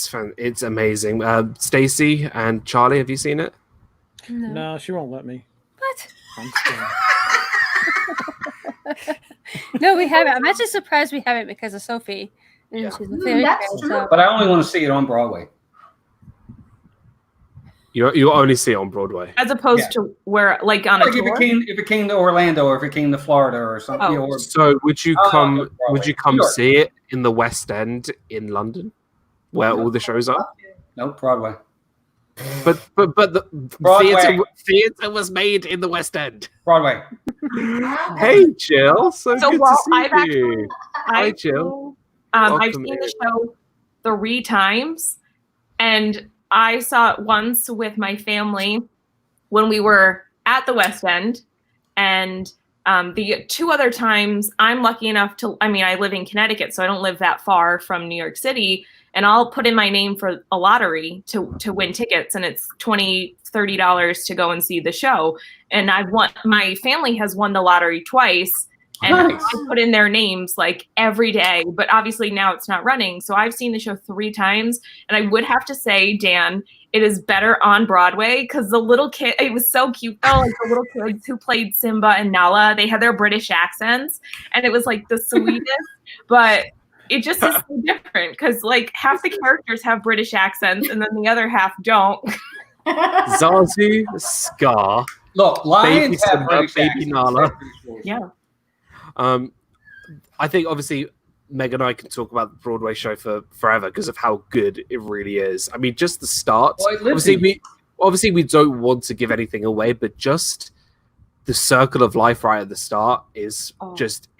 fun. It's amazing. Stacy and Charlie, have you seen it? No, she won't let me. What? No, we haven't. I'm actually surprised we haven't because of Sophie. and she's a fairy tale. So. But I only want to see it on Broadway. You only see it on Broadway, as opposed to where, like on a tour. If it came to Orlando or if it came to Florida or something. Oh. Or, so would you come? Would you come see it in the West End in London, where all the shows are? Nope, Broadway. But the theater was made in the West End. Broadway. Hey, Jill. So good Walt, to see you. Hi, Jill. I've seen the show 3 times, and I saw it once with my family when we were at the West End, and the 2 other times I'm lucky enough to, I live in Connecticut, so I don't live that far from New York City, and I'll put in my name for a lottery to win tickets, and it's $20, $30 to go and see the show. And my family has won the lottery twice, and I put in their names like every day, but obviously now it's not running. So I've seen the show 3 times, and I would have to say, Dan, it is better on Broadway because the little kid, it was so cute though, like the little kids who played Simba and Nala, they had their British accents, and it was like the sweetest, but it just is so different because like half the characters have British accents and then the other half don't. Zazu, Scar. Look, lions have British baby Nala. Yeah. I think obviously Meg and I can talk about the Broadway show for forever because of how good it really is. I mean, just the start. Obviously we don't want to give anything away, but just the circle of life right at the start is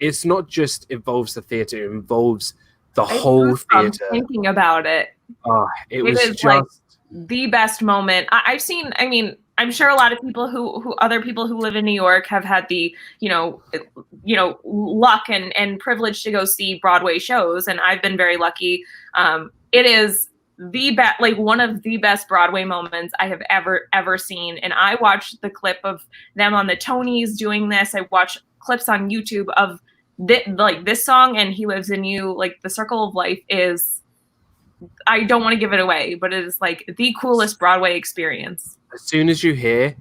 it's not just involves the theater, it involves the whole theater. Thinking about it. It was just like the best moment. I've seen, I'm sure a lot of people other people who live in New York have had the, luck and privilege to go see Broadway shows. And I've been very lucky. It is one of the best Broadway moments I have ever seen. And I watched the clip of them on the Tonys doing this. I watched clips on YouTube of this song, and He Lives in You. Like, the Circle of Life is, I don't want to give it away, but it is like the coolest Broadway experience. As soon as you hear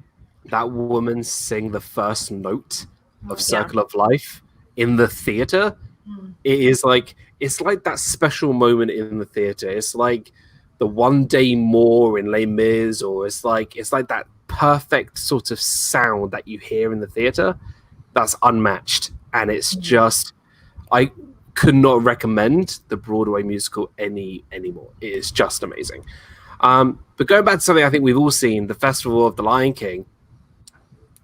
that woman sing the first note of Circle of Life in the theater, it is like, it's like that special moment in the theater. It's like the One Day More in Les Mis, or it's like that perfect sort of sound that you hear in the theater that's unmatched. And it's just, I could not recommend the Broadway musical anymore. It is just amazing. But going back to something I think we've all seen, the Festival of the Lion King,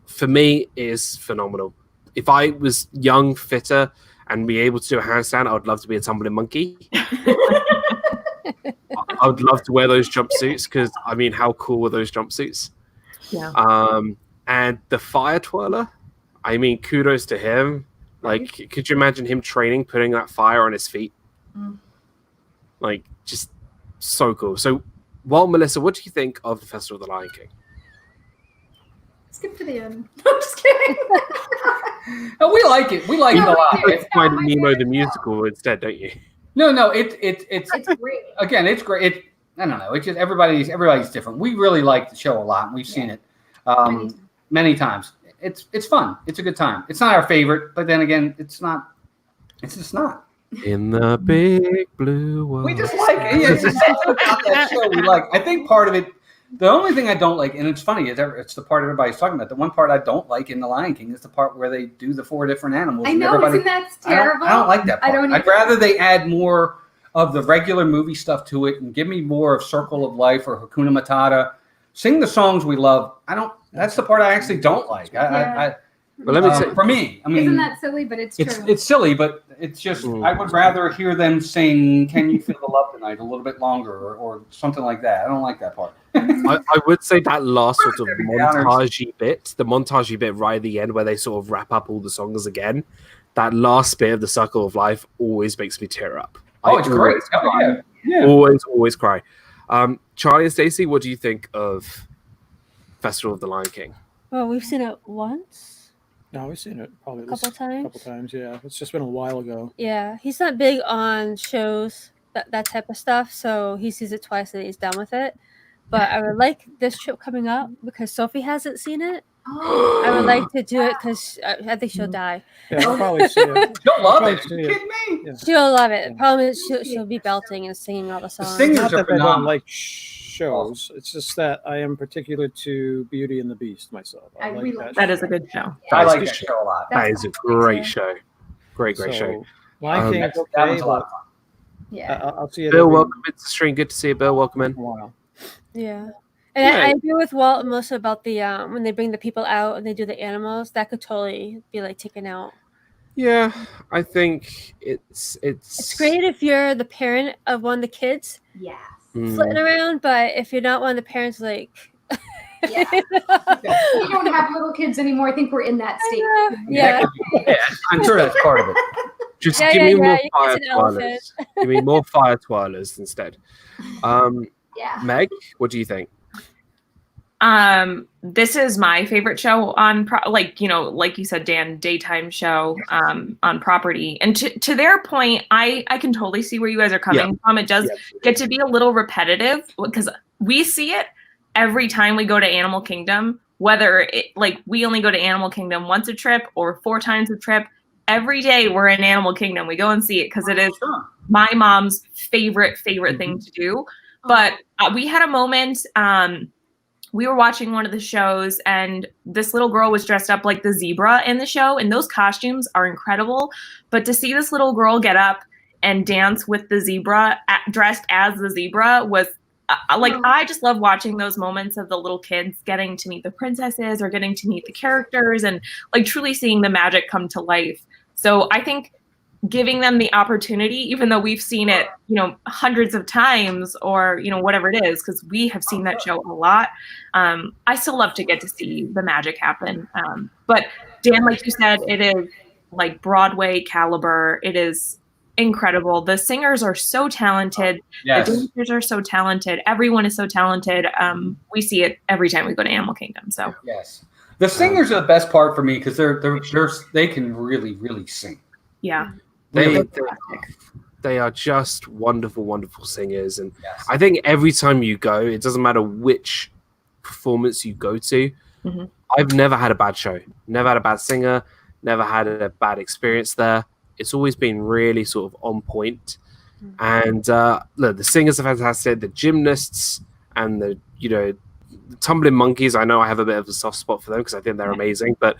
for me, is phenomenal. If I was young, fitter, and be able to do a handstand, I would love to be a tumbling monkey. I would love to wear those jumpsuits because, how cool were those jumpsuits? Yeah. And the fire twirler, kudos to him. Like, could you imagine him training, putting that fire on his feet? Like, just so cool. So, Melissa, what do you think of the Festival of the Lion King? Skip to the end. I'm just kidding. No, we like it. We like it a lot. It's Finding Nemo the musical instead, don't you? No, it's great. Again, it's great. I don't know. It's just everybody's different. We really like the show a lot, and we've seen it many times. It's fun. It's a good time. It's not our favorite, but then again, it's not. It's just not. In the big blue world. We just like it. Yeah, it's just something about that show we like. I think part of it, the only thing I don't like, and it's funny, it's the part everybody's talking about. The one part I don't like in The Lion King is the part where they do the 4 different animals. I know, isn't that terrible? I don't like that part. I'd rather they add more of the regular movie stuff to it and give me more of Circle of Life or Hakuna Matata. Sing the songs we love. That's the part I actually don't like. But let me say, for me, isn't that silly? But it's true. It's silly, but it's just I would rather hear them sing "Can You Feel the Love Tonight" a little bit longer, or something like that. I don't like that part. I would say that last sort of montagey bit right at the end where they sort of wrap up all the songs again. That last bit of the Circle of Life always makes me tear up. It's great. Yeah. Always cry. Charlie and Stacey, what do you think of Festival of the Lion King? Well, we've seen it once. No, we've seen it probably a couple times. Yeah, it's just been a while ago. Yeah, he's not big on shows that type of stuff, so he sees it twice and he's done with it. but I would like this trip coming up because Sophie hasn't seen it. I would like to do it because I think she'll die. Yeah, I'll probably see it. She'll love it. See Are you kidding me? Yeah. She'll love it. The problem is she'll be belting and singing all the songs. singers Not are that I don't phenomenal. like shows. It's just that I am particular to Beauty and the Beast myself. I like that. That is a good show. I like that show a lot. That is a great show. Great show. Lion King, That was a lot of fun. Yeah. I'll see it. Bill, welcome into the stream. Good to see you, Bill. Welcome in. Wow. Yeah. And I agree with Walt most about the when they bring the people out and they do the animals, that could totally be like taken out. Yeah, I think it's great if you're the parent of one of the kids. Yeah. Flitting around, but if you're not one of the parents, like Yeah. We don't have little kids anymore. I think we're in that state. Yeah. I'm sure that's part of it. Just give me more fire It's an elephant. twirlers. Give me more fire twirlers instead. Yeah. Meg, what do you think? This is my favorite show on like you said, Dan, daytime show on property. And to their point, I can totally see where you guys are coming from. It does get to be a little repetitive because we see it every time we go to Animal Kingdom, whether we only go to Animal Kingdom once a trip or 4 times a trip. Every day we're in Animal Kingdom. We go and see it because it is my mom's favorite thing to do. But we had a moment. We were watching one of the shows and this little girl was dressed up like the zebra in the show. And those costumes are incredible. But to see this little girl get up and dance with the zebra, dressed as the zebra was I just love watching those moments of the little kids getting to meet the princesses or getting to meet the characters and like truly seeing the magic come to life. So I think giving them the opportunity, even though we've seen it, hundreds of times or, whatever it is, because we have seen that show a lot. I still love to get to see the magic happen. But Dan, like you said, it is like Broadway caliber. It is incredible. The singers are so talented. Yes. The dancers are so talented. Everyone is so talented. We see it every time we go to Animal Kingdom. So yes, the singers are the best part for me because they can really, really sing. Yeah. They are just wonderful singers, and I think every time you go, it doesn't matter which performance you go to. Mm-hmm. I've never had a bad show, never had a bad singer, never had a bad experience there. It's always been really sort of on point. And look, the singers are fantastic, the gymnasts and the tumbling monkeys. I know I have a bit of a soft spot for them because I think they're amazing, but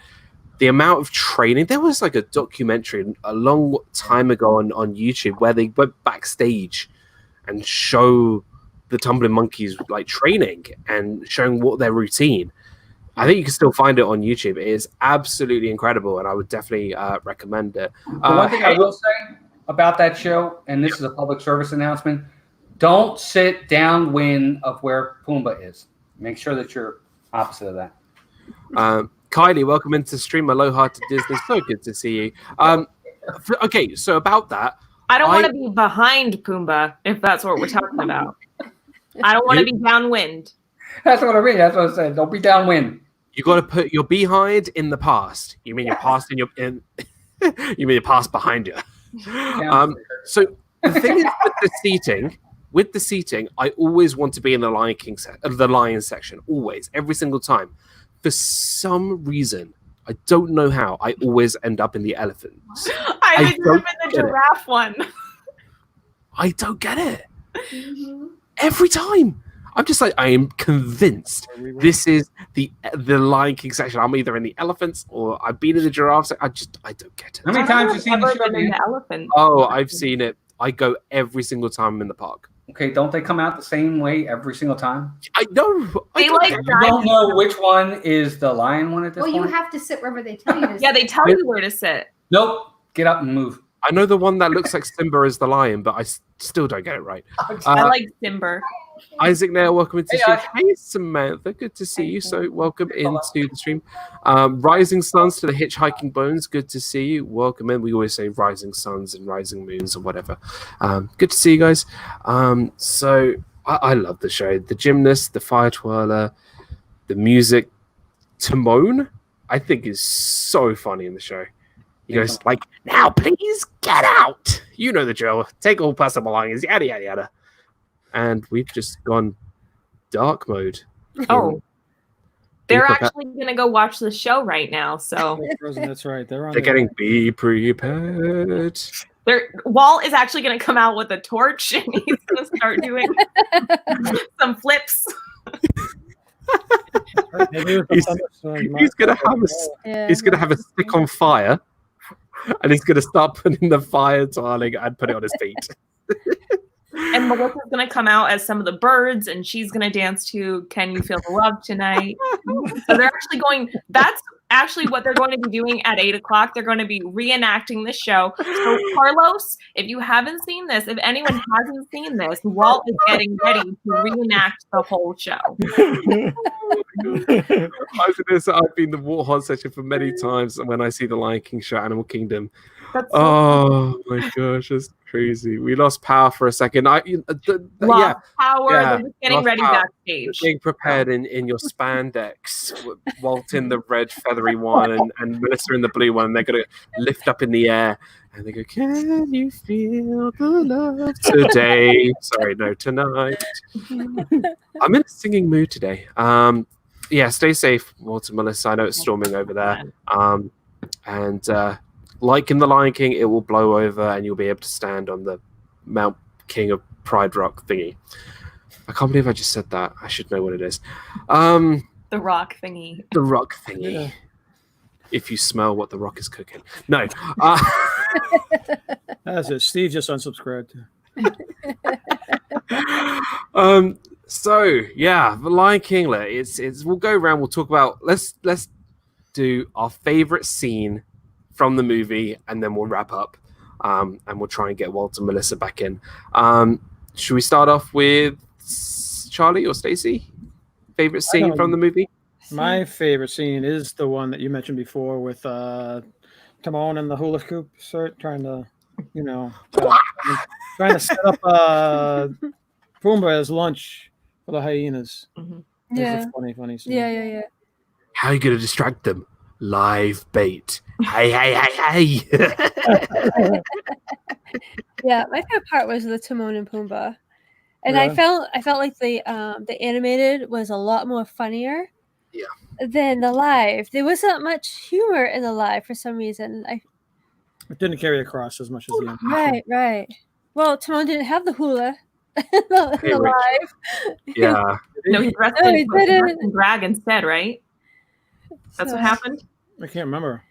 the amount of training, there was like a documentary a long time ago on YouTube where they went backstage and show the tumbling monkeys like training and showing what their routine. I think you can still find it on YouTube. It is absolutely incredible, and I would definitely recommend it. The one thing I will say about that show, and this is a public service announcement, don't sit downwind of where Pumbaa is. Make sure that you're opposite of that. Kylie, welcome into the stream. Aloha to Disney. So good to see you. Okay, so about that. I don't want to be behind Pumbaa, if that's what we're talking about. I don't want to be downwind. That's what I mean. That's what I said. Don't be downwind. You got to put your behind in the past. You mean your past in you mean your past behind you. So the thing is with the seating, I always want to be in the Lion section. Always, every single time. For some reason, I don't know how, I always end up in the elephants. I ended up in the giraffe one. I don't get it. Every time. I'm just like, I am convinced this is the Lion King section. I'm either in the elephants or I've been in the giraffe section. I don't get it. How many times have you seen the show? The elephant. Oh, I've seen it. I go every single time I'm in the park. Okay, don't they come out the same way every single time? I know. You don't know which one is the lion one at this point? Well, you have to sit wherever they tell you to sit. Yeah, they tell you where to sit. Nope. Get up and move. I know the one that looks like Simba is the lion, but I still don't get it right. I like Simba. Isaac Nail, welcome into the stream. Hey, Samantha, good to see you. So welcome into the stream. Rising Suns to the Hitchhiking Bones, good to see you. Welcome in. We always say Rising Suns and Rising Moons or whatever. Good to see you guys. So I love the show. The gymnast, the fire twirler, the music. Timon, I think is so funny in the show. He goes like, now please get out. You know the drill. Take all possible belongings, yada, yada, yada. And we've just gone dark mode. Oh, they're actually going to go watch the show right now. So that's right. They're getting be prepared. Walt is actually going to come out with a torch and he's going to start doing some flips. He's gonna have a stick on fire, and he's gonna start putting the fire tiling and put it on his feet. And Melissa's gonna come out as some of the birds, and she's gonna dance to "Can You Feel the Love Tonight?" So they're actually going. That's actually what they're going to be doing at 8 o'clock. They're going to be reenacting the show. So Carlos, if you haven't seen this, if anyone hasn't seen this, Walt is getting ready to reenact the whole show. I've been the Warhol section for many times, and when I see the Lion King show, Animal Kingdom, my gosh, it's crazy. We lost power for a second. Power. They're just getting ready backstage. Being prepared in your spandex, Walt in the red feathery one, and Melissa in the blue one. They're gonna lift up in the air, and they go, "Can you feel the love today?" Sorry, no, tonight. I'm in a singing mood today. Stay safe, Walt and Melissa. I know it's storming over there. And like in the Lion King, it will blow over, and you'll be able to stand on the Mount King of Pride Rock thingy. I can't believe I just said that. I should know what it is. The rock thingy. The rock thingy. Yeah. If you smell what the rock is cooking. No. That's it. Steve just unsubscribed. The Lion King. We'll go around. We'll talk about. Let's do our favorite scene from the movie, and then we'll wrap up. And we'll try and get Walt and Melissa back in. Should we start off with Charlie or Stacey? Favorite scene from the movie? My favorite scene is the one that you mentioned before with Timon and the hula hoop trying to set up Pumbaa as lunch for the hyenas. Mm-hmm. Yeah, funny scene. Yeah. How are you going to distract them? Live bait. Hey. Yeah, my favorite part was the Timon and Pumbaa, and I felt like the animated was a lot more funnier. Yeah. Than the live. There wasn't much humor in the live for some reason. It didn't carry across as much as the animation. Right. Well, Timon didn't have the hula in the live. Yeah. No, he dressed in drag instead, right? That's what happened? I can't remember.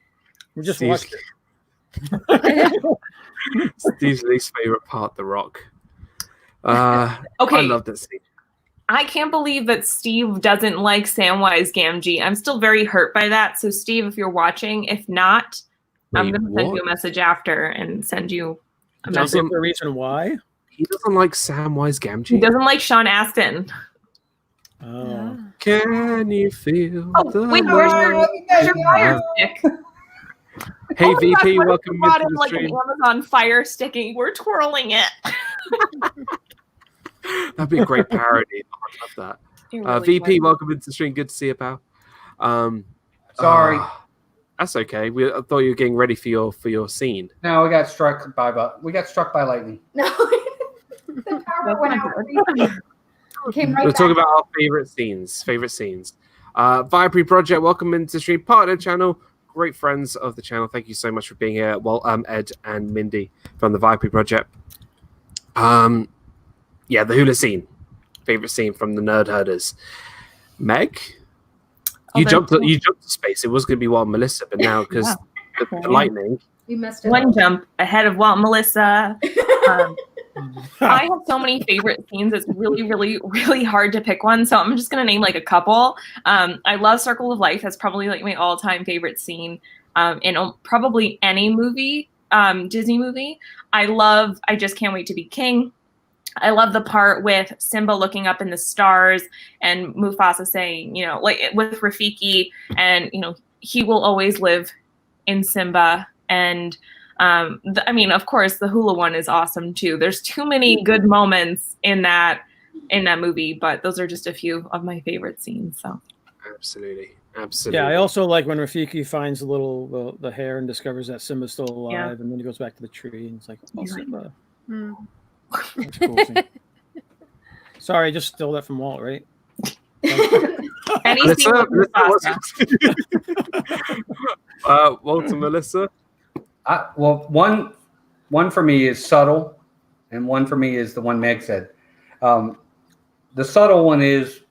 We just watched it. Steve's least favorite part, The Rock. I love that scene. I can't believe that Steve doesn't like Samwise Gamgee. I'm still very hurt by that. So, Steve, if you're watching, if not, I'm going to send you a message after and send you a message. The reason why? He doesn't like Samwise Gamgee. He doesn't like Sean Astin. Oh. Can you feel the wait, where's your fire stick? Hey, VP, welcome brought to in the like stream. an Amazon Fire Sticking. We're twirling it. That'd be a great parody. I love that. Really VP, welcome into the stream. Good to see you, pal. Sorry. That's okay. I thought you were getting ready for your scene. No, we got struck by lightning. No, the power went out. We'll talk about our favorite scenes. Viapree Project, welcome into the stream. Part of the channel. Great friends of the channel. Thank you so much for being here. Well, Ed and Mindy from the Viapree Project. The hula scene. Favorite scene from the Nerd Herders. Meg, you jumped to space. It was going to be Walt and Melissa, but now because the lightning, you missed it. One jump ahead of Walt and Melissa. I have so many favorite scenes. It's really, really, really hard to pick one. So I'm just going to name like a couple. I love Circle of Life. That's probably like my all-time favorite scene in probably any movie, Disney movie. I Just Can't Wait to Be King. I love the part with Simba looking up in the stars and Mufasa saying, like with Rafiki, and, he will always live in Simba. And of course, the hula one is awesome too. There's too many good moments in that movie, but those are just a few of my favorite scenes. So absolutely. Yeah, I also like when Rafiki finds the hair and discovers that Simba's still alive, and then he goes back to the tree and it's like, oh, Simba. That's cool. Sorry, I just stole that from Walt, right? Melissa, Walter, Melissa. Well, one for me is subtle, and one for me is the one Meg said. The subtle one is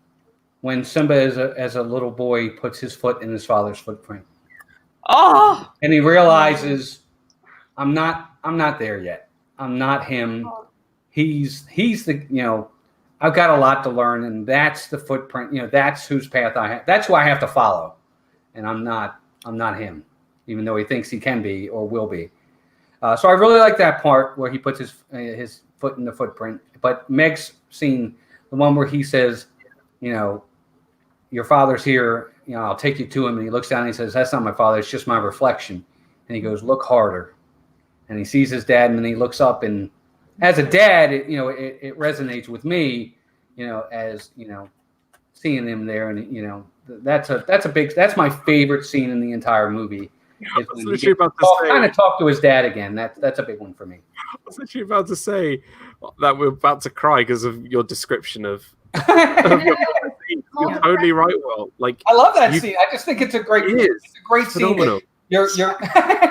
when Simba, as a little boy, puts his foot in his father's footprint. Oh, and he realizes, I'm not there yet. I'm not him. He's the I've got a lot to learn, and that's the footprint. That's whose path I have. That's who I have to follow, and I'm not him, even though he thinks he can be or will be. So I really like that part where he puts his foot in the footprint. But Meg's scene, the one where he says, your father's here. I'll take you to him. And he looks down and he says, that's not my father. It's just my reflection. And he goes, look harder. And he sees his dad, and then he looks up, and as a dad, it resonates with me, as seeing him there, and that's my favorite scene in the entire movie. I was literally about to say, kind of talk to his dad again. That's a big one for me. I was literally about to say that we're about to cry because of your description of your scene. You're totally right, Will. Like, I love that scene. I just think it's a great phenomenal scene. You're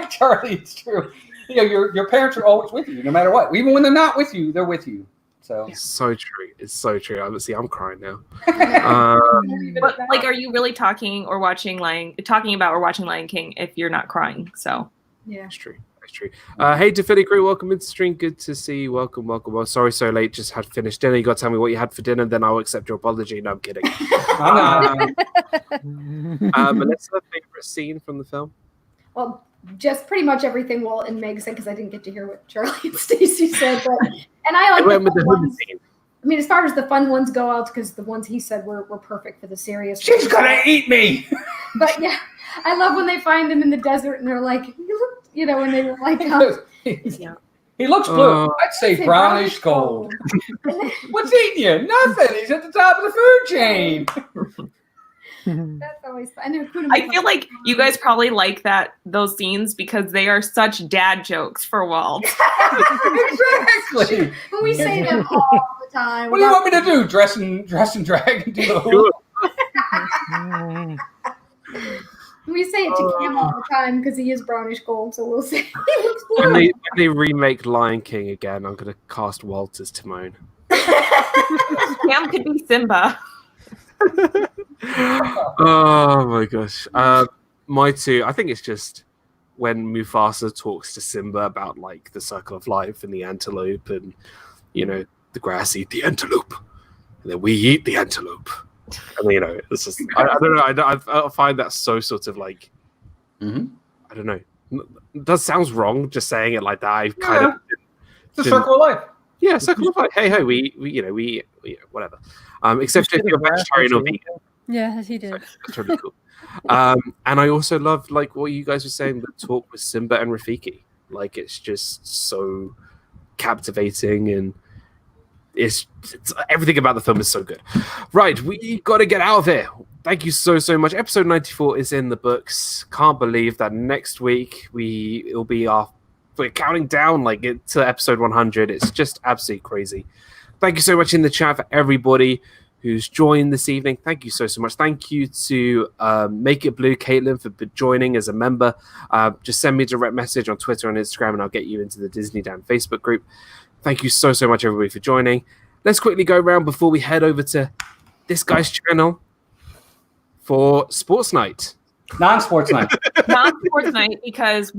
Charlie. It's true. Your parents are always with you, no matter what. Even when they're not with you, they're with you. So it's so true. It's so true. I'm crying now. But like, are you really talking about or watching Lion King if you're not crying? So yeah, it's true. It's true. Hey, to Philly crew, welcome into the stream. Good to see you. Welcome. Well, sorry so late. Just had finished dinner. You got to tell me what you had for dinner, then I'll accept your apology. No, I'm kidding. Melissa, favorite scene from the film? Well, just pretty much everything Walt and Meg said, because I didn't get to hear what Charlie and Stacey said. And I like the ones. I mean, as far as the fun ones go out, because the ones he said were perfect for the serious. She's gonna eat me. But yeah, I love when they find him in the desert and they're like, you look, when they were like, yeah. He looks blue. I'd say brownish gold. What's eating you? Nothing. He's at the top of the food chain. That's always fun. I feel like you guys probably like those scenes because they are such dad jokes for Walt. Exactly. We say them all the time. What do you want me to do? Dress and drag and do the whole. We say it to Cam all the time because he is brownish gold, so we'll say he looks blue. When they remake Lion King again, I'm going to cast Walt as Timon. Cam could be Simba. Oh my gosh. My two, I think it's just when Mufasa talks to Simba about like the circle of life and the antelope, and the grass eat the antelope, and then we eat the antelope. And it's just I don't know. I find that so sort of like I don't know. It does sounds wrong just saying it like that. I've kind of it's a circle of life. Yeah, circle of life. Hey, we whatever. Except if you're vegetarian or vegan. Yeah, he did. That's really cool. And I also love like what you guys were saying, the talk with Simba and Rafiki. Like it's just so captivating, and it's everything about the film is so good. Right, we got to get out of here. Thank you so much. Episode 94 is in the books. Can't believe that next week we're counting down to episode 100. It's just absolutely crazy. Thank you so much in the chat for everybody who's joined this evening. Thank you so much. Thank you to Make It Blue, Caitlin, for joining as a member. Just send me a direct message on Twitter and Instagram, and I'll get you into the DIZNEYDAN Facebook group. Thank you so much, everybody, for joining. Let's quickly go around before we head over to this guy's channel for Sports Night. Non-sports night. Non-sports night because,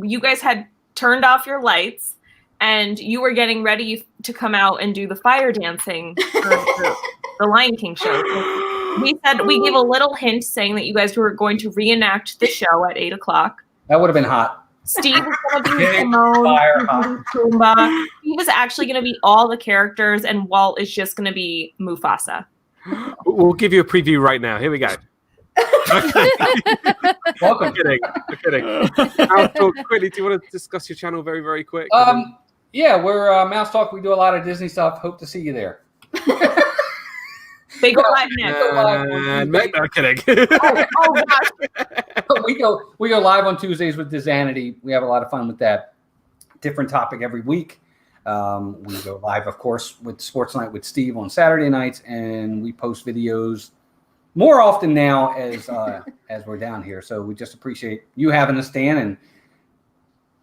you guys had turned off your lights and you were getting ready to come out and do the fire dancing for the Lion King show. So we gave a little hint saying that you guys were going to reenact the show at 8:00. That would have been hot. Steve was going to be Simone, Pumbaa. Steve is actually going to be all the characters, and Walt is just going to be Mufasa. We'll give you a preview right now. Here we go. Okay. Welcome. I'm kidding. Mouse Talk, quickly, do you want to discuss your channel very, very quick? Yeah, we're Mouse Talk. We do a lot of Disney stuff. Hope to see you there. They go live next. No, kidding. Oh gosh. We go live on Tuesdays with DIZNEYDAN. We have a lot of fun with that. Different topic every week. We go live, of course, with Sports Night with Steve on Saturday nights, and we post videos more often now as we're down here. So we just appreciate you having us, Dan, and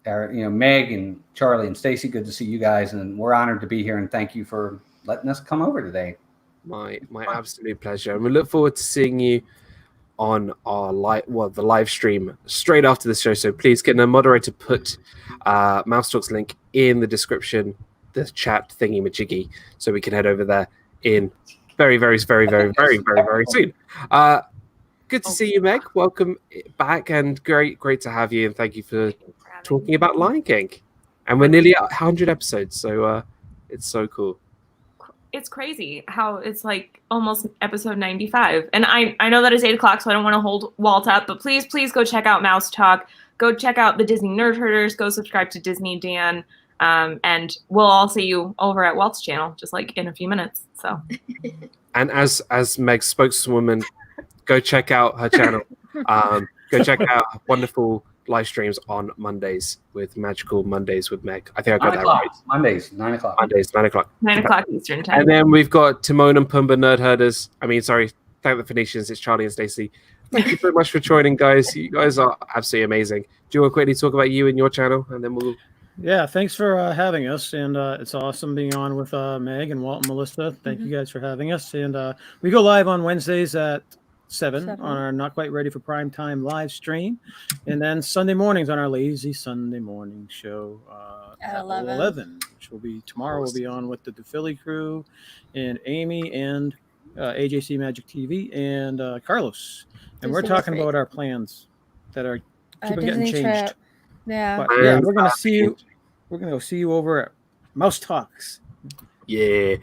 our, Meg and Charlie and Stacy. Good to see you guys, and we're honored to be here. And thank you for letting us come over today. My absolute pleasure, and we look forward to seeing you on our the live stream straight after the show. So please, can the moderator put Mouse Talks link in the description, the chat thingy majiggy, so we can head over there in very, very, very, very, very, very, very soon. Good to see you, Meg. Welcome back, and great to have you. And thank you for talking about Lion King. And we're nearly at 100 episodes, so it's so cool. It's crazy how it's like almost episode 95. And I know that it's 8 o'clock, so I don't want to hold Walt up, but please go check out Mouse Talk. Go check out the Disney Nerd Herders. Go subscribe to Disney Dan. And we'll all see you over at Walt's channel, just like in a few minutes. So. And as Meg's spokeswoman, go check out her channel. Go check out wonderful live streams on Mondays with Magical Mondays with Meg. I think I got that right. Mondays, 9 o'clock. Mondays, 9 o'clock. 9 o'clock Eastern time. And then we've got Timon and Pumbaa Nerd Herders. Thank the Phoenicians. It's Charlie and Stacy. Thank you very much for joining, guys. You guys are absolutely amazing. Do you want to quickly talk about you and your channel, and then we'll... Yeah, thanks for having us, and it's awesome being on with Meg and Walt and Melissa. Thank you guys for having us, and we go live on Wednesdays at 7 on our Not Quite Ready for Prime Time live stream, and then Sunday mornings on our Lazy Sunday Morning show at 11, which will be tomorrow. We'll be on with the DePhilly crew and Amy and AJC Magic TV and Carlos, and we're talking about our plans that are keep on getting changed. Trip. Yeah. But yeah, we're gonna see you. We're gonna go see you over at Mouse Talks. Yeah.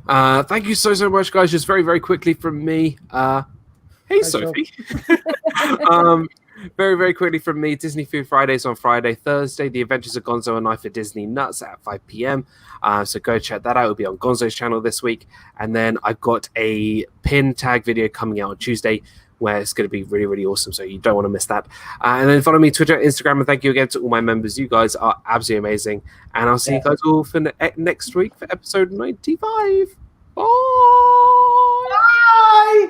Thank you so much, guys. Just very, very quickly from me. Hey, Sophie. Very, very quickly from me. Disney Food Fridays on Friday, Thursday. The Adventures of Gonzo and I for Disney Nuts at 5 p.m. So go check that out. It'll be on Gonzo's channel this week. And then I've got a pin tag video coming out on Tuesday, where it's going to be really, really awesome. So you don't want to miss that. And then follow me Twitter, Instagram, and thank you again to all my members. You guys are absolutely amazing. And I'll see you guys all for next week for episode 95. Bye. Bye.